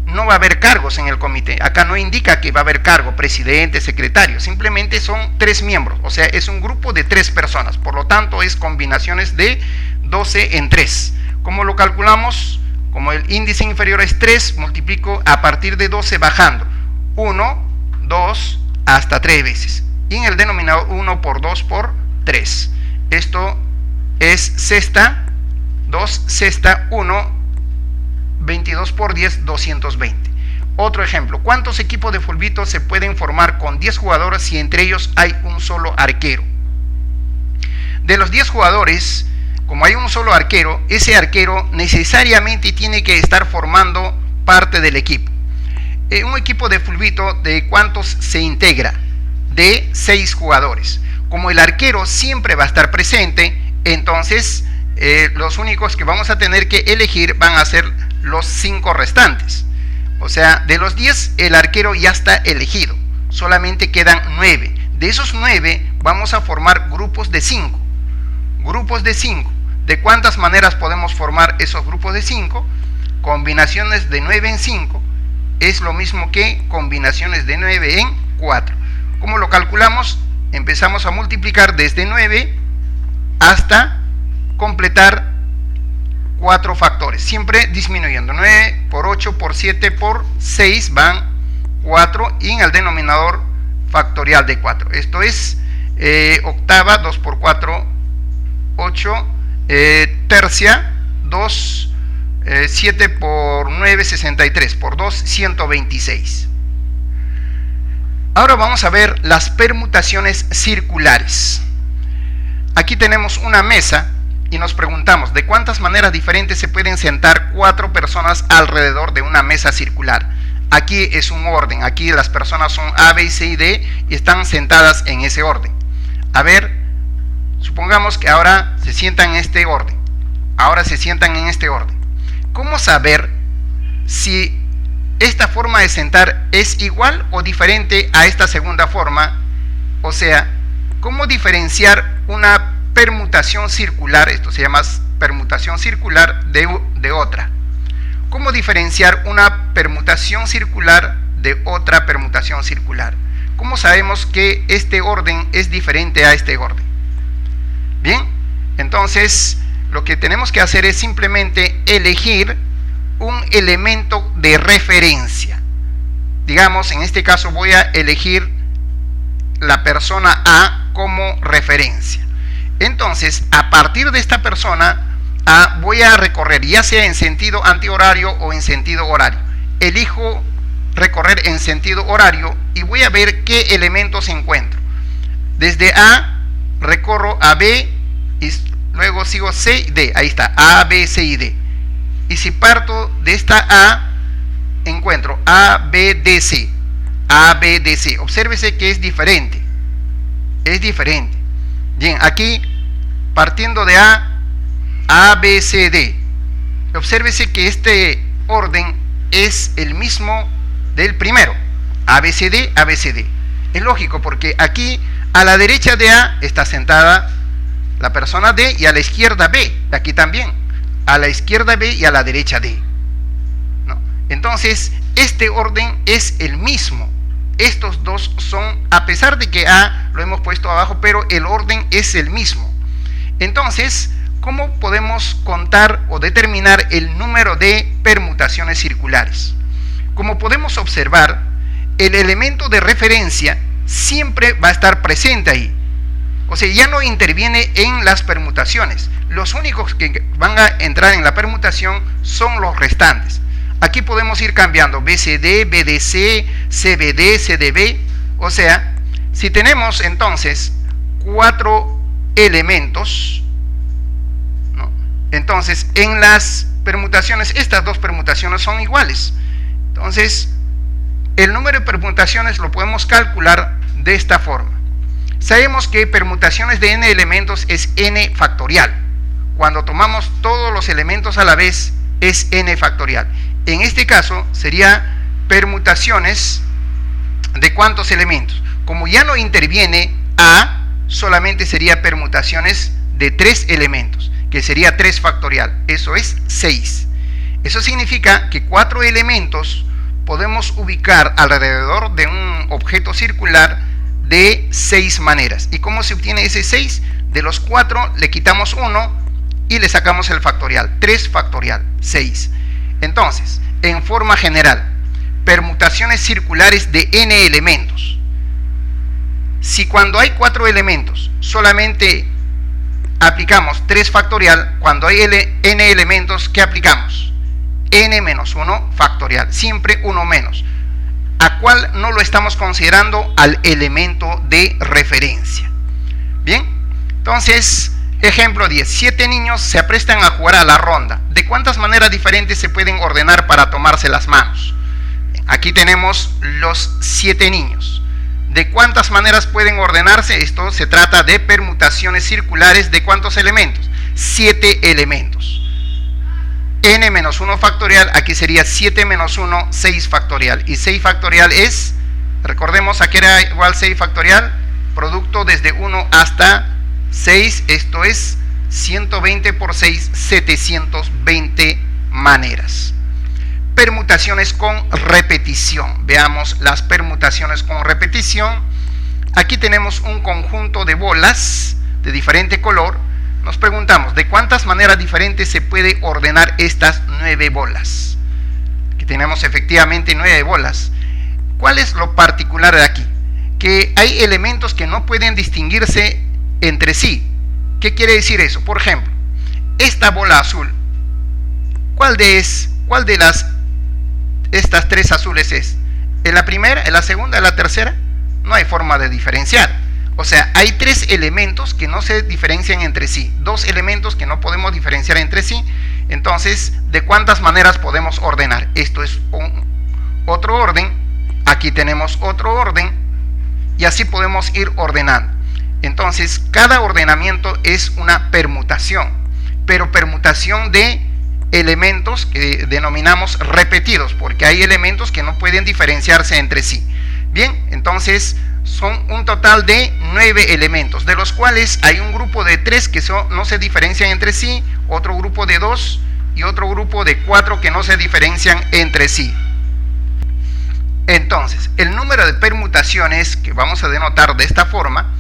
no va a haber cargos en el comité. Acá no indica que va a haber cargo, presidente, secretario, simplemente son 3 miembros, o sea, es un grupo de 3 personas, por lo tanto es combinaciones de 12 en 3. ¿Cómo lo calculamos? Como el índice inferior es 3, multiplico a partir de 12 bajando, 1, 2, hasta 3 veces, y en el denominador 1 por 2 por 3. Esto es sexta, 2 sexta, 1, 22 por 10, 220. Otro ejemplo: ¿cuántos equipos de fulbito se pueden formar con 10 jugadores si entre ellos hay un solo arquero? De los 10 jugadores, como hay un solo arquero, ese arquero necesariamente tiene que estar formando parte del equipo. Un equipo de fulbito, ¿de cuántos se integra? De 6 jugadores. Como el arquero siempre va a estar presente, entonces los únicos que vamos a tener que elegir van a ser los 5 restantes. O sea, de los 10 el arquero ya está elegido, solamente quedan 9. De esos 9 vamos a formar grupos de 5. Grupos de 5. ¿De cuántas maneras podemos formar esos grupos de 5? Combinaciones de 9 en 5 es lo mismo que combinaciones de 9 en 4. ¿Cómo lo calculamos? Empezamos a multiplicar desde 9 hasta completar 4 factores, siempre disminuyendo. 9 por 8 por 7 por 6 van 4, y en el denominador factorial de 4. Esto es octava, 2 por 4, 8, tercia, 2, 7 por 9, 63, por 2, 126. Ahora vamos a ver las permutaciones circulares. Aquí tenemos una mesa y nos preguntamos de cuántas maneras diferentes se pueden sentar 4 personas alrededor de una mesa circular. Aquí es un orden, aquí las personas son A, B, C y D y están sentadas en ese orden. A ver, supongamos que ahora se sientan en este orden, ahora se sientan en este orden. ¿Cómo saber si esta forma de sentar es igual o diferente a esta segunda forma? O sea, ¿cómo diferenciar una permutación circular, esto se llama permutación circular, de otra? ¿Cómo diferenciar una permutación circular de otra permutación circular? ¿Cómo sabemos que este orden es diferente a este orden? Bien, entonces lo que tenemos que hacer es simplemente elegir un elemento de referencia. Digamos, en este caso voy a elegir la persona A como referencia. Entonces, a partir de esta persona A voy a recorrer, ya sea en sentido antihorario o en sentido horario. Elijo recorrer en sentido horario y voy a ver qué elementos encuentro. Desde A recorro a B y luego sigo C y D. Ahí está, A, B, C y D. Y si parto de esta A, encuentro A, B, D, C. A, B, D, C. Obsérvese que es diferente. Es diferente. Bien, aquí, partiendo de A, B, C, D. Obsérvese que este orden es el mismo del primero. A, B, C, D, A, B, C, D. Es lógico porque aquí a la derecha de A está sentada la persona D y a la izquierda B. Aquí también. A la izquierda B y a la derecha D. ¿No? Entonces, este orden es el mismo. Estos dos son, a pesar de que A lo hemos puesto abajo, pero el orden es el mismo. Entonces, ¿cómo podemos contar o determinar el número de permutaciones circulares? Como podemos observar, el elemento de referencia siempre va a estar presente ahí. O sea, ya no interviene en las permutaciones. Los únicos que van a entrar en la permutación son los restantes. Aquí podemos ir cambiando BCD, BDC, CBD, CDB. O sea, si tenemos entonces 4 elementos, ¿no? Entonces en las permutaciones, estas dos permutaciones son iguales. Entonces, el número de permutaciones lo podemos calcular de esta forma. Sabemos que permutaciones de n elementos es n factorial. Cuando tomamos todos los elementos a la vez es n factorial. En este caso sería permutaciones de ¿cuántos elementos? Como ya no interviene A, solamente sería permutaciones de 3 elementos, que sería 3 factorial. Eso es 6. Eso significa que 4 elementos podemos ubicar alrededor de un objeto circular de 6 maneras. ¿Y cómo se obtiene ese 6? De los 4 le quitamos 1 y le sacamos el factorial. 3 factorial, 6. Entonces, en forma general, permutaciones circulares de n elementos. Si cuando hay 4 elementos solamente aplicamos 3 factorial, cuando hay n elementos, ¿qué aplicamos? N menos 1 factorial, siempre 1 menos. ¿A cuál no lo estamos considerando? Al elemento de referencia. Bien, entonces, ejemplo 10. 7 niños se aprestan a jugar a la ronda. ¿De cuántas maneras diferentes se pueden ordenar para tomarse las manos? Aquí tenemos los 7 niños. ¿De cuántas maneras pueden ordenarse? Esto se trata de permutaciones circulares de ¿cuántos elementos? 7 elementos. N menos 1 factorial, aquí sería 7 menos 1, 6 factorial. Y 6 factorial es, recordemos, ¿a qué era igual 6 factorial? Producto desde 1 hasta 6, esto es 120 por 6, 720 maneras. Permutaciones con repetición. Veamos las permutaciones con repetición. Aquí tenemos un conjunto de bolas de diferente color. Nos preguntamos, ¿de cuántas maneras diferentes se puede ordenar estas 9 bolas? Aquí tenemos efectivamente 9 bolas. ¿Cuál es lo particular de aquí? Que hay elementos que no pueden distinguirse entre sí. ¿Qué quiere decir eso? Por ejemplo, esta bola azul, ¿cuál de estas 3 azules es? ¿En la primera, en la segunda, en la tercera? No hay forma de diferenciar. O sea, hay 3 elementos que no se diferencian entre sí, 2 elementos que no podemos diferenciar entre sí. Entonces, ¿de cuántas maneras podemos ordenar? Esto es otro orden, aquí tenemos otro orden, y así podemos ir ordenando. Entonces, cada ordenamiento es una permutación, pero permutación de elementos que denominamos repetidos, porque hay elementos que no pueden diferenciarse entre sí. Bien, entonces son un total de 9 elementos, de los cuales hay un grupo de 3 que no se diferencian entre sí, otro grupo de 2 y otro grupo de 4 que no se diferencian entre sí. Entonces, el número de permutaciones que vamos a denotar de esta forma,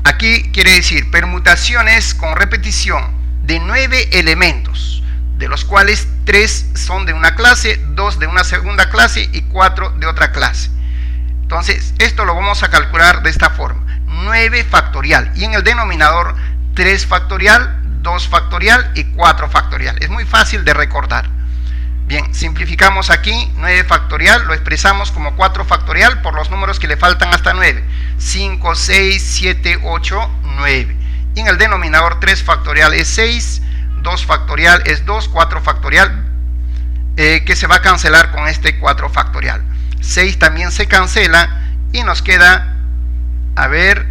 aquí quiere decir permutaciones con repetición de 9 elementos, de los cuales 3 son de una clase, 2 de una segunda clase y 4 de otra clase. Entonces, esto lo vamos a calcular de esta forma: 9 factorial, y en el denominador 3 factorial, 2 factorial y 4 factorial. Es muy fácil de recordar. Bien, simplificamos aquí. 9 factorial lo expresamos como 4 factorial por los números que le faltan hasta 9. 5, 6, 7, 8, 9. Y en el denominador 3 factorial es 6, 2 factorial es 2, 4 factorial, que se va a cancelar con este 4 factorial. 6 también se cancela y nos queda, a ver,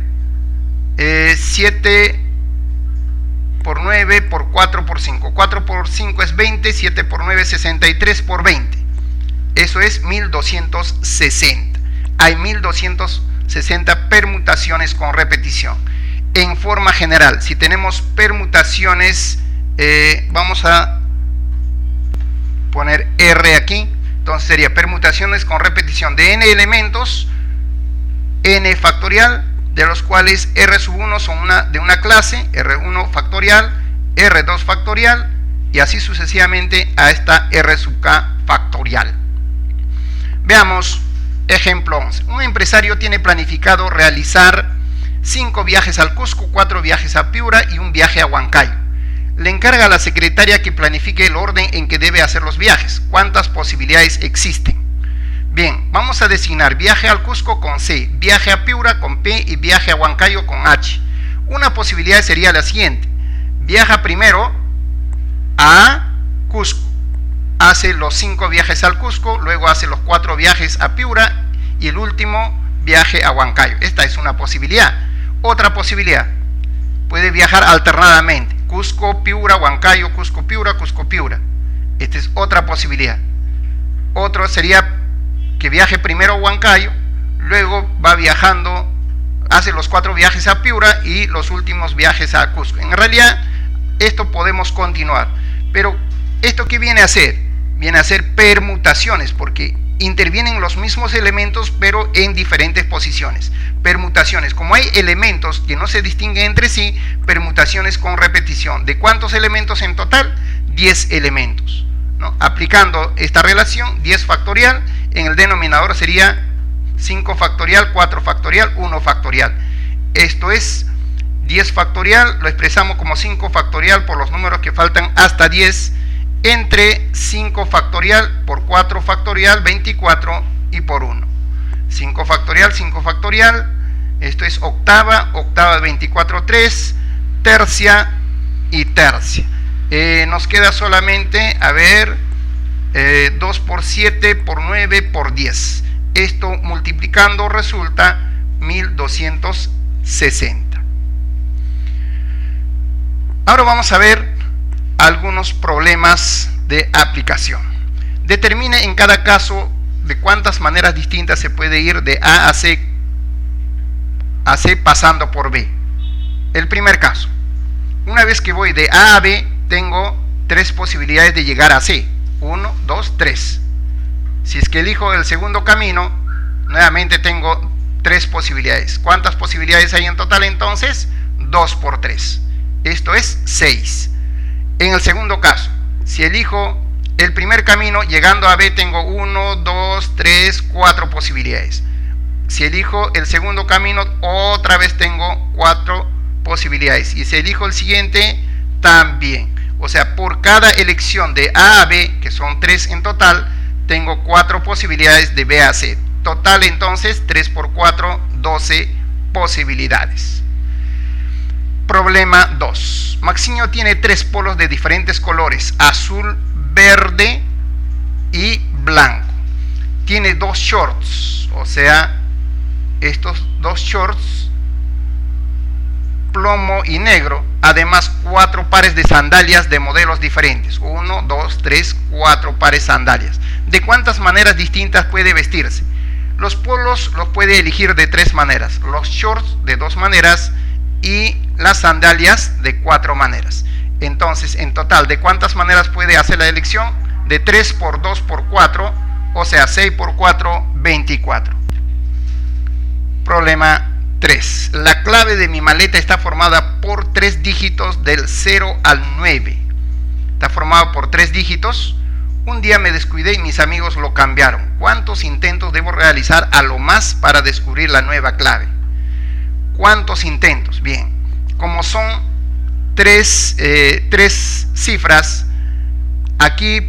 7 por 9 por 4 por 5. 4 por 5 es 20, 7 por 9 es 63 por 20. Eso es 1260. Hay 1260 permutaciones con repetición. En forma general, si tenemos permutaciones, vamos a poner R aquí. Entonces sería permutaciones con repetición de n elementos, n factorial, de los cuales R1 son de una clase, R1 factorial, R2 factorial, y así sucesivamente a esta R sub k factorial. Veamos ejemplo 11. Un empresario tiene planificado realizar 5 viajes al Cusco, 4 viajes a Piura y un viaje a Huancayo. Le encarga a la secretaria que planifique el orden en que debe hacer los viajes. ¿Cuántas posibilidades existen? Bien, vamos a designar viaje al Cusco con C, viaje a Piura con P y viaje a Huancayo con H. Una posibilidad sería la siguiente: viaja primero a Cusco, hace los 5 viajes al Cusco, luego hace los 4 viajes a Piura y el último viaje a Huancayo. Esta es una posibilidad. Otra posibilidad: puede viajar alternadamente, Cusco, Piura, Huancayo, Cusco, Piura, Cusco, Piura. Esta es otra posibilidad. Otro sería que viaje primero a Huancayo, luego va viajando, hace los 4 viajes a Piura y los últimos viajes a Cusco. En realidad, esto podemos continuar, pero ¿esto qué viene a hacer? Viene a ser permutaciones, porque intervienen los mismos elementos, pero en diferentes posiciones. Permutaciones, como hay elementos que no se distinguen entre sí, permutaciones con repetición. ¿De cuántos elementos en total? 10 elementos, ¿no? Aplicando esta relación, 10 factorial, en el denominador sería 5 factorial, 4 factorial, 1 factorial. Esto es 10 factorial, lo expresamos como 5 factorial por los números que faltan hasta 10, entre 5 factorial por 4 factorial, 24, y por 1. 5 factorial, esto es octava, octava de 24, 3, tercia y tercia. Nos queda solamente, a ver, 2 por 7 por 9 por 10. Esto multiplicando resulta 1260. Ahora vamos a ver algunos problemas de aplicación. Determine en cada caso de cuántas maneras distintas se puede ir de A a C pasando por B. El primer caso: una vez que voy de A a B, tengo 3 posibilidades de llegar a C. 1, 2, 3. Si es que elijo el segundo camino, nuevamente tengo 3 posibilidades. ¿Cuántas posibilidades hay en total entonces? 2 por 3. Esto es 6. En el segundo caso, si elijo el primer camino, llegando a B tengo 1, 2, 3, 4 posibilidades. Si elijo el segundo camino, otra vez tengo 4 posibilidades. Y si elijo el siguiente, también. O sea, por cada elección de A a B, que son 3 en total, tengo 4 posibilidades de B a C. Total entonces, 3 por 4, 12 posibilidades. Problema 2. Maximio tiene 3 polos de diferentes colores: azul, verde y blanco. Tiene 2 shorts, o sea, estos 2 shorts, plomo y negro. Además, 4 pares de sandalias de modelos diferentes. 1, 2, 3, 4 pares de sandalias. ¿De cuántas maneras distintas puede vestirse? Los polos los puede elegir de 3 maneras. Los shorts de 2 maneras y las sandalias de 4 maneras. Entonces, en total, ¿de cuántas maneras puede hacer la elección? De 3 por 2 por 4, o sea, 6 por 4, 24. Problema 3. La clave de mi maleta está formada por 3 dígitos del 0 al 9. Está formado por 3 dígitos. Un día me descuidé y mis amigos lo cambiaron. ¿Cuántos intentos debo realizar a lo más para descubrir la nueva clave? ¿Cuántos intentos? Bien, como son 3 cifras, aquí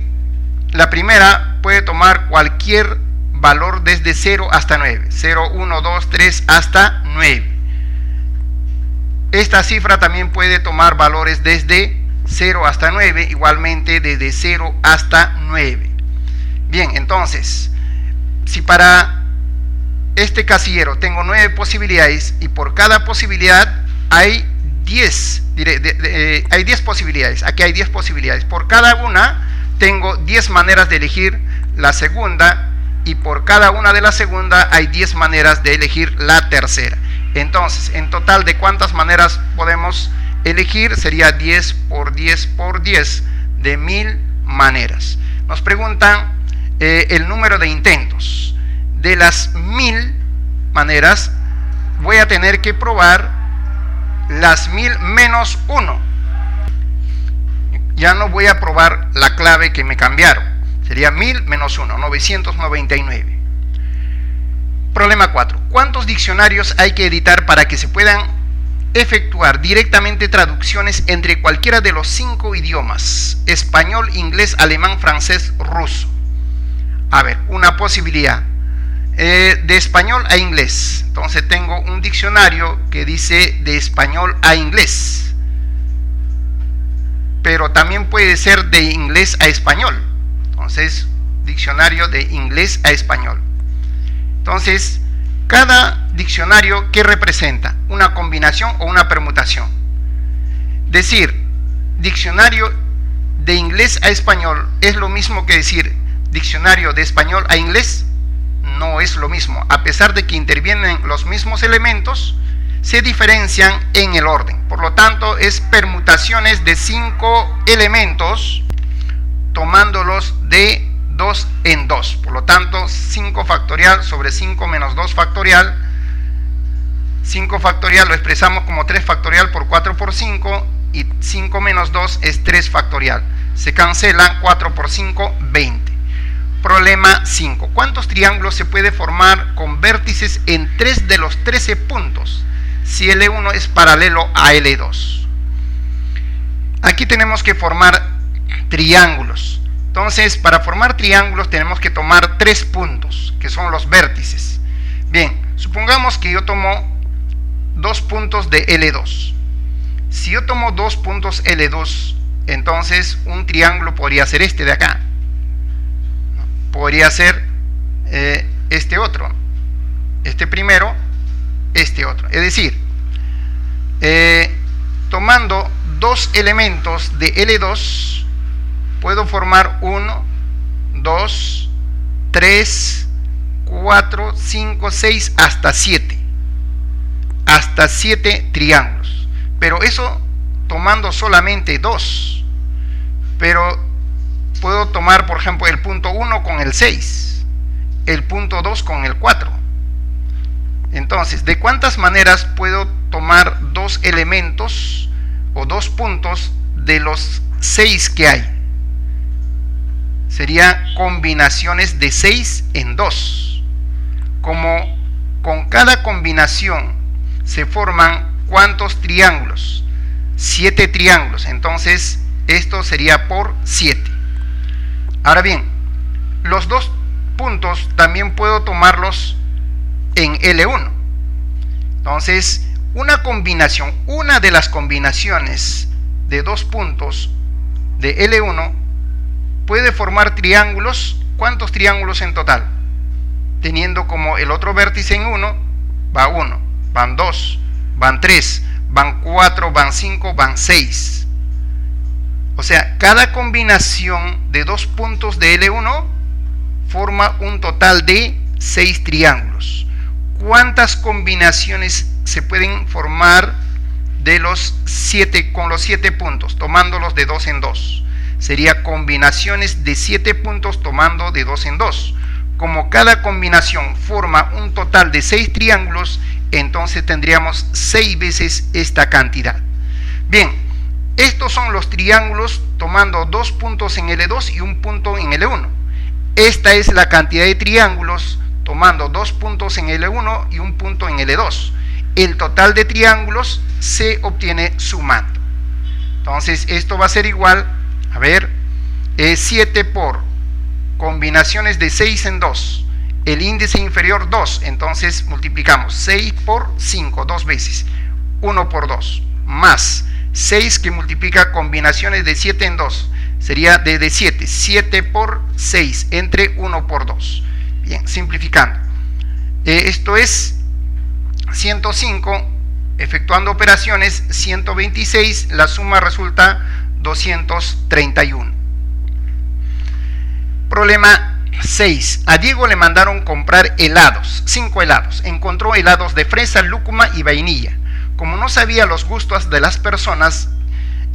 la primera puede tomar cualquier valor desde 0 hasta 9. 0, 1, 2, 3 hasta 9. Esta cifra también puede tomar valores desde 0 hasta 9, igualmente desde 0 hasta 9. Bien, entonces, si para este casillero tengo 9 posibilidades y por cada posibilidad hay 10, hay 10 posibilidades, aquí hay 10 posibilidades, por cada una tengo 10 maneras de elegir la segunda y por cada una de la segunda hay 10 maneras de elegir la tercera. Entonces, en total, ¿de cuántas maneras podemos elegir? Sería 10 por 10 por 10, de 1000 maneras. Nos preguntan el número de intentos. De las 1000 maneras, voy a tener que probar las 1000 menos 1. Ya no voy a probar la clave que me cambiaron. Sería 1000 menos 1, 999. Problema 4. ¿Cuántos diccionarios hay que editar para que se puedan efectuar directamente traducciones entre cualquiera de los 5 idiomas? Español, inglés, alemán, francés, ruso. A ver, una posibilidad. De español a inglés. Entonces tengo un diccionario que dice de español a inglés. Pero también puede ser de inglés a español. Entonces, diccionario de inglés a español. Entonces, cada diccionario, ¿qué representa? Una combinación o una permutación. Decir diccionario de inglés a español es lo mismo que decir diccionario de español a inglés. No es lo mismo. A pesar de que intervienen los mismos elementos, se diferencian en el orden. Por lo tanto, es permutaciones de 5 elementos tomándolos de 2 en 2. Por lo tanto, 5 factorial sobre 5 menos 2 factorial. 5 factorial lo expresamos como 3 factorial por 4 por 5 y 5 menos 2 es 3 factorial. Se cancelan 4 por 5, 20. Problema 5. ¿Cuántos triángulos se puede formar con vértices en 3 de los 13 puntos si L1 es paralelo a L2? Aquí tenemos que formar triángulos. Entonces, para formar triángulos tenemos que tomar 3 puntos, que son los vértices. Bien, supongamos que yo tomo 2 puntos de L2. Si yo tomo 2 puntos L2, entonces un triángulo podría ser este de acá. Podría ser este otro. Este primero, este otro. Es decir, tomando 2 elementos de L2, puedo formar 1, 2, 3, 4, 5, 6, hasta 7. Hasta 7 triángulos. Pero eso tomando solamente 2. Pero puedo tomar, por ejemplo, el punto 1 con el 6. El punto 2 con el 4. Entonces, ¿de cuántas maneras puedo tomar 2 elementos o 2 puntos de los 6 que hay? Serían combinaciones de 6 en 2. Como con cada combinación se forman ¿cuántos triángulos? 7 triángulos. Entonces, esto sería por 7. Ahora bien, los 2 puntos también puedo tomarlos en L1. Entonces, una de las combinaciones de 2 puntos de L1 puede formar triángulos. ¿Cuántos triángulos en total? Teniendo como el otro vértice en 1, va 1, van 2, van 3, van 4, van 5, van 6. O sea, cada combinación de 2 puntos de L1 forma un total de 6 triángulos. ¿Cuántas combinaciones se pueden formar de los 7 con los 7 puntos, tomándolos de 2 en 2? Sería combinaciones de 7 puntos tomando de 2 en 2. Como cada combinación forma un total de 6 triángulos, entonces tendríamos 6 veces esta cantidad. Bien, estos son los triángulos tomando 2 puntos en L2 y un punto en L1. Esta es la cantidad de triángulos tomando 2 puntos en L1 y un punto en L2. El total de triángulos se obtiene sumando. Entonces esto va a ser igual, a ver, 7 por combinaciones de 6 en 2. El índice inferior 2, entonces multiplicamos 6 por 5, 2 veces. 1 por 2, más 6 que multiplica combinaciones de 7 en 2. Sería de 7. 7 por 6 entre 1 por 2. Bien, simplificando. Esto es 105. Efectuando operaciones, 126. La suma resulta 231. Problema 6. A Diego le mandaron comprar helados, 5 helados. Encontró helados de fresa, lúcuma y vainilla. Como no sabía los gustos de las personas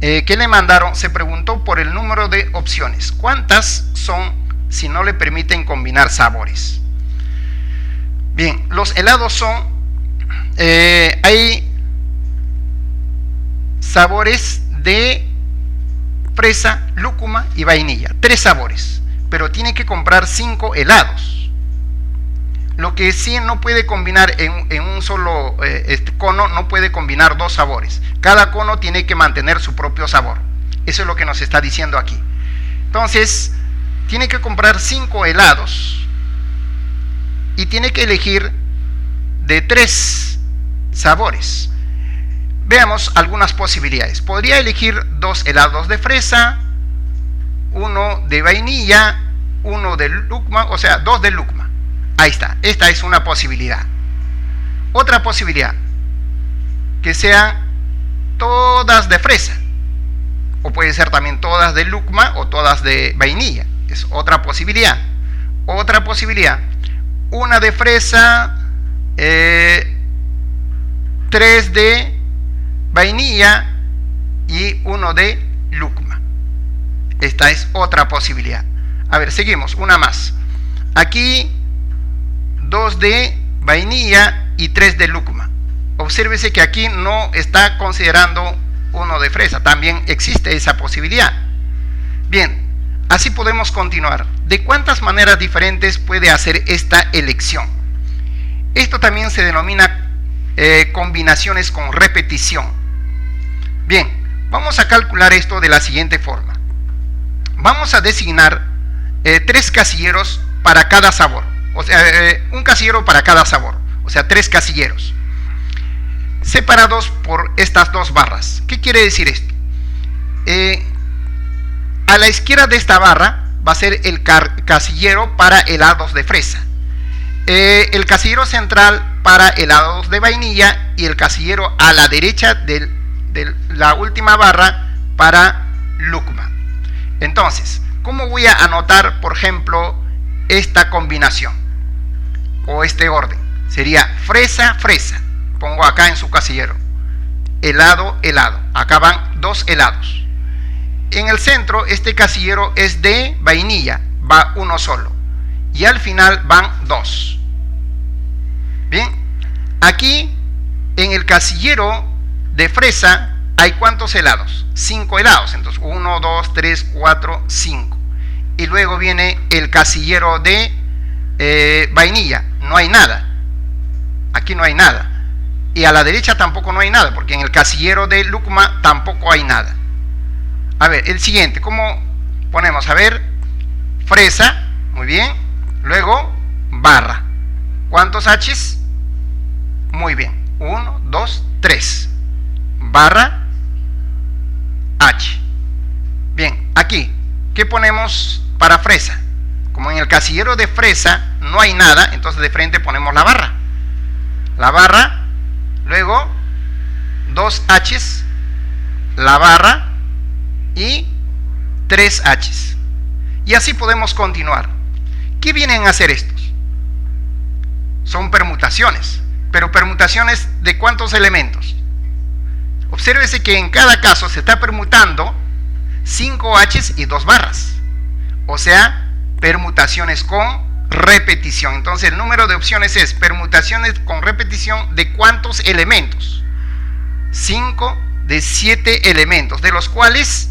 que le mandaron, se preguntó por el número de opciones. ¿Cuántas son si no le permiten combinar sabores? Bien, los helados son, hay sabores de fresa, lúcuma y vainilla. 3 sabores, pero tiene que comprar 5 helados. Lo que sí no puede combinar en un solo cono, no puede combinar 2 sabores. Cada cono tiene que mantener su propio sabor. Eso es lo que nos está diciendo aquí. Entonces, tiene que comprar 5 helados y tiene que elegir de 3 sabores. Veamos algunas posibilidades. Podría elegir 2 helados de fresa, 1 de vainilla, 1 de lúcuma, o sea, 2 de lúcuma. Ahí está, esta es una posibilidad. Otra posibilidad, que sean todas de fresa, o puede ser también todas de lúcuma o todas de vainilla, es otra posibilidad. Otra posibilidad, una de fresa, 3 de vainilla y 1 de lúcuma. Esta es otra posibilidad. A ver, seguimos, una más. Aquí 2 de vainilla y 3 de lúcuma. Obsérvese que aquí no está considerando 1 de fresa, también existe esa posibilidad. Bien, así podemos continuar. ¿De cuántas maneras diferentes puede hacer esta elección? Esto también se denomina combinaciones con repetición. Bien, vamos a calcular esto de la siguiente forma. Vamos a designar 3 casilleros para cada sabor. O sea, un casillero para cada sabor. O sea, 3 casilleros. Separados por estas 2 barras. ¿Qué quiere decir esto? A la izquierda de esta barra va a ser el casillero para helados de fresa. El casillero central para helados de vainilla y el casillero a la derecha de la última barra para lúcuma. Entonces, ¿cómo voy a anotar, por ejemplo, esta combinación o este orden? Sería fresa, fresa. Pongo acá en su casillero. Helado, helado. Acá van 2 helados. En el centro, este casillero es de vainilla. Va 1 solo. Y al final van 2. Bien. Aquí, en el casillero de fresa, hay ¿cuántos helados? 5 helados. Entonces, 1, 2, 3, 4, 5. Y luego viene el casillero de vainilla. No hay nada. Aquí no hay nada. Y a la derecha tampoco no hay nada, porque en el casillero de lúcuma tampoco hay nada. A ver, el siguiente, ¿cómo ponemos? A ver, fresa, muy bien. Luego, barra. ¿Cuántos H's? Muy bien. 1, 2, 3. Barra, H. Bien, aquí, ¿qué ponemos para fresa? Como en el casillero de fresa no hay nada, entonces de frente ponemos la barra. La barra, luego 2 H's, la barra y 3 H's. Y así podemos continuar. ¿Qué vienen a hacer estos? Son permutaciones, pero permutaciones ¿de cuántos elementos? Obsérvese que en cada caso se está permutando 5 H's y 2 barras. O sea, permutaciones con repetición. Entonces el número de opciones es permutaciones con repetición de ¿cuántos elementos? 5 de 7 elementos, de los cuales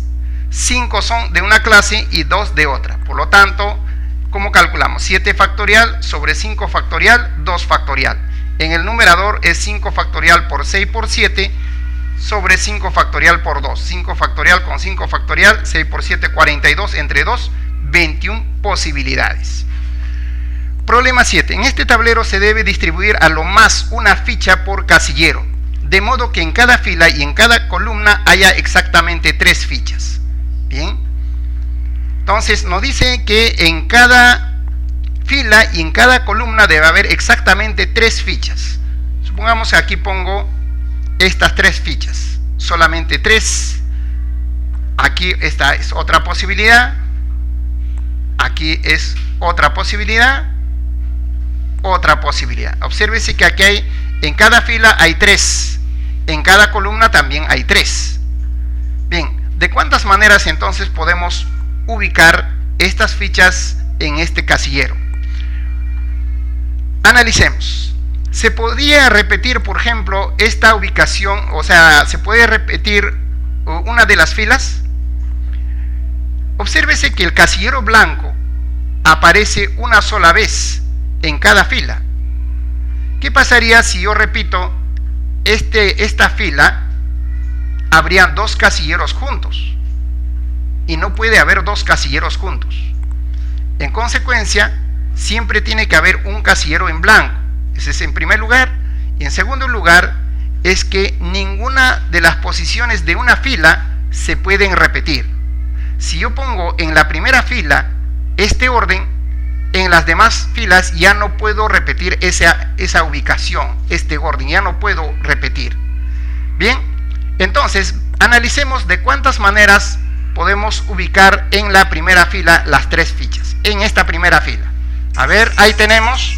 5 son de una clase y 2 de otra. Por lo tanto, ¿cómo calculamos? 7 factorial sobre 5 factorial, 2 factorial. En el numerador es 5 factorial por 6 por 7 sobre 5 factorial por 2. 5 factorial con 5 factorial, 6 por 7, 42, entre 2, 21 posibilidades. Problema 7. En este tablero se debe distribuir a lo más una ficha por casillero. de modo que en cada fila y en cada columna haya exactamente 3 fichas. Bien, entonces nos dice que en cada fila y en cada columna debe haber exactamente 3 fichas. Supongamos que aquí pongo estas 3 fichas, solamente 3. Aquí esta es otra posibilidad, aquí es otra posibilidad, otra posibilidad. Obsérvese que aquí hay, en cada fila hay 3, en cada columna también hay 3. Bien, ¿de cuántas maneras entonces podemos ubicar estas fichas en este casillero? Analicemos. Se podría repetir, por ejemplo, esta ubicación, o sea, se puede repetir una de las filas. Obsérvese que el casillero blanco aparece una sola vez en cada fila. ¿Qué pasaría si yo repito esta fila? Habrían 2 casilleros juntos y no puede haber 2 casilleros juntos. En consecuencia, siempre tiene que haber un casillero en blanco. Ese es en primer lugar. Y en segundo lugar, es que ninguna de las posiciones de una fila se pueden repetir. Si yo pongo en la primera fila este orden, en las demás filas ya no puedo repetir esa ubicación, este orden, ya no puedo repetir. Bien, entonces analicemos de cuántas maneras podemos ubicar en la primera fila las 3 fichas, en esta primera fila. A ver, ahí tenemos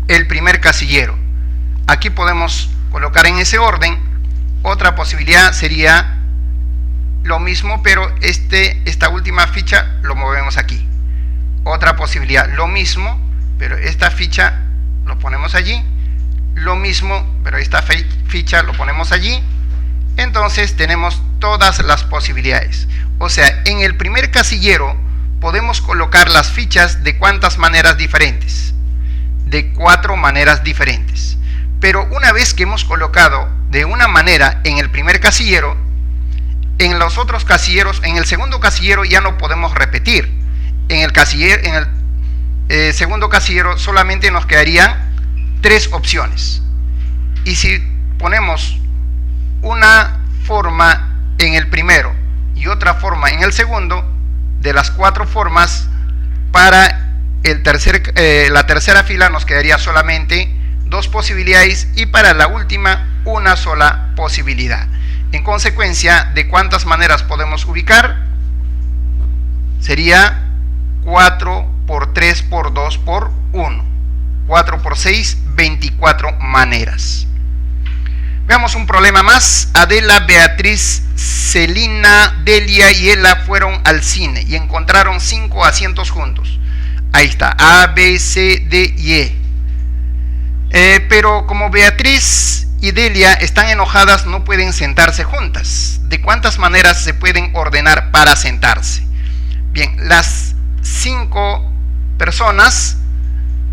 el primer casillero. Aquí podemos colocar en ese orden. Otra posibilidad sería lo mismo, pero esta última ficha lo movemos aquí. Otra posibilidad, lo mismo, pero esta ficha lo ponemos allí. Lo mismo, pero esta ficha lo ponemos allí. Entonces tenemos todas las posibilidades. O sea, en el primer casillero podemos colocar las fichas de ¿cuántas maneras diferentes? De 4 maneras diferentes. Pero una vez que hemos colocado de una manera en el primer casillero, en los otros casilleros, en el segundo casillero ya no podemos repetir. En el segundo casillero solamente nos quedarían 3 opciones. Y si ponemos una forma en el primero y otra forma en el segundo, de las 4 formas, para la tercera fila nos quedaría solamente 2 posibilidades y para la última una sola posibilidad. En consecuencia, ¿de cuántas maneras podemos ubicar? Sería 4 por 3 por 2 por 1. 4 por 6, 24 maneras. Veamos un problema más. Adela, Beatriz, Celina, Delia y Ela fueron al cine y encontraron 5 asientos juntos. Ahí está, A, B, C, D y E. Pero como Beatriz y Delia están enojadas, no pueden sentarse juntas. ¿De cuántas maneras se pueden ordenar para sentarse? Bien, las 5 personas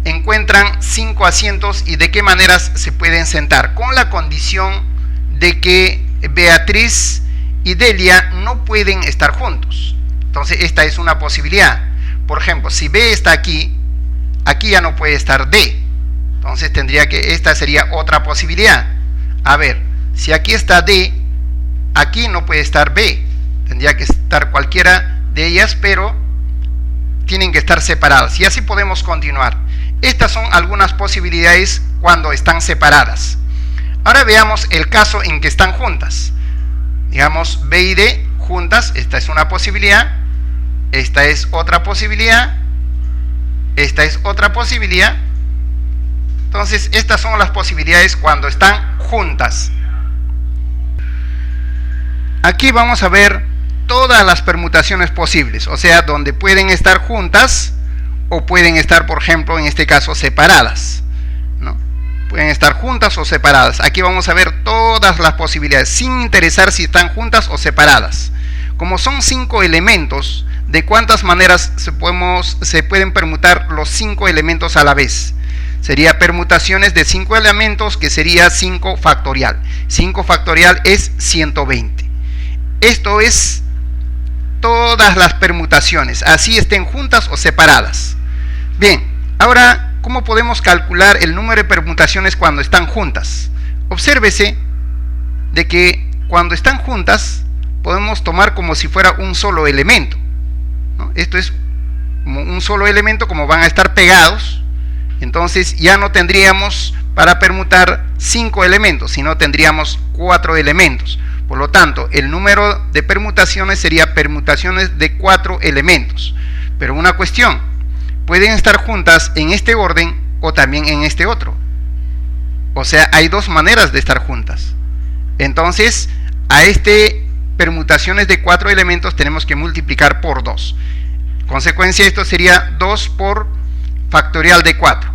encuentran 5 asientos y de qué maneras se pueden sentar, con la condición de que Beatriz y Delia no pueden estar juntos. Entonces esta es una posibilidad. Por ejemplo, si B está aquí, aquí ya no puede estar D. Entonces esta sería otra posibilidad. A ver, si aquí está D, aquí no puede estar B. Tendría que estar cualquiera de ellas, pero tienen que estar separadas. Y así podemos continuar. Estas son algunas posibilidades cuando están separadas. Ahora veamos el caso en que están juntas. Digamos B y D juntas, esta es una posibilidad. Esta es otra posibilidad. Esta es otra posibilidad. Entonces, estas son las posibilidades cuando están juntas. Aquí vamos a ver todas las permutaciones posibles, o sea, donde pueden estar juntas o pueden estar, por ejemplo, en este caso, separadas, ¿no? Pueden estar juntas o separadas. Aquí vamos a ver todas las posibilidades, sin interesar si están juntas o separadas. Como son 5 elementos, ¿de cuántas maneras se pueden permutar los 5 elementos a la vez? Sería permutaciones de 5 elementos, que sería 5 factorial. 5 factorial es 120. Esto es todas las permutaciones, así estén juntas o separadas. Bien, ahora, ¿cómo podemos calcular el número de permutaciones cuando están juntas? Obsérvese de que cuando están juntas podemos tomar como si fuera un solo elemento, ¿no? Esto es un solo elemento, como van a estar pegados, entonces ya no tendríamos para permutar 5 elementos, sino tendríamos 4 elementos. Por lo tanto, el número de permutaciones sería permutaciones de 4 elementos. Pero una cuestión, pueden estar juntas en este orden o también en este otro. O sea, hay dos maneras de estar juntas. Entonces, a permutaciones de 4 elementos tenemos que multiplicar por 2. Consecuencia, esto sería 2 por factorial de 4.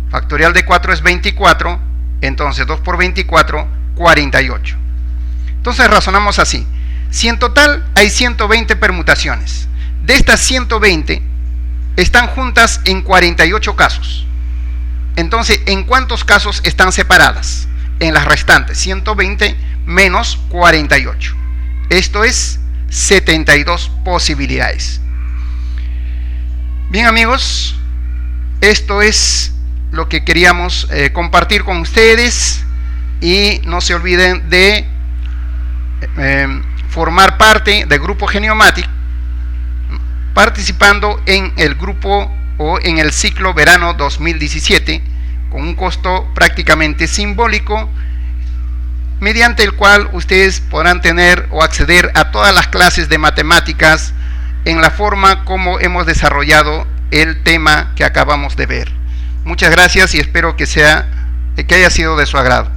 Factorial de 4 es 24, entonces 2 por 24, 48. Entonces razonamos así. Si en total hay 120 permutaciones, de estas 120 están juntas en 48 casos. Entonces, ¿en cuántos casos están separadas? En las restantes, 120 menos 48. Esto es 72 posibilidades. Bien, amigos, esto es lo que queríamos compartir con ustedes, y no se olviden de formar parte del grupo Geniomatic, participando en el grupo o en el ciclo verano 2017 con un costo prácticamente simbólico, mediante el cual ustedes podrán tener o acceder a todas las clases de matemáticas en la forma como hemos desarrollado el tema que acabamos de ver. Muchas gracias y espero que haya sido de su agrado.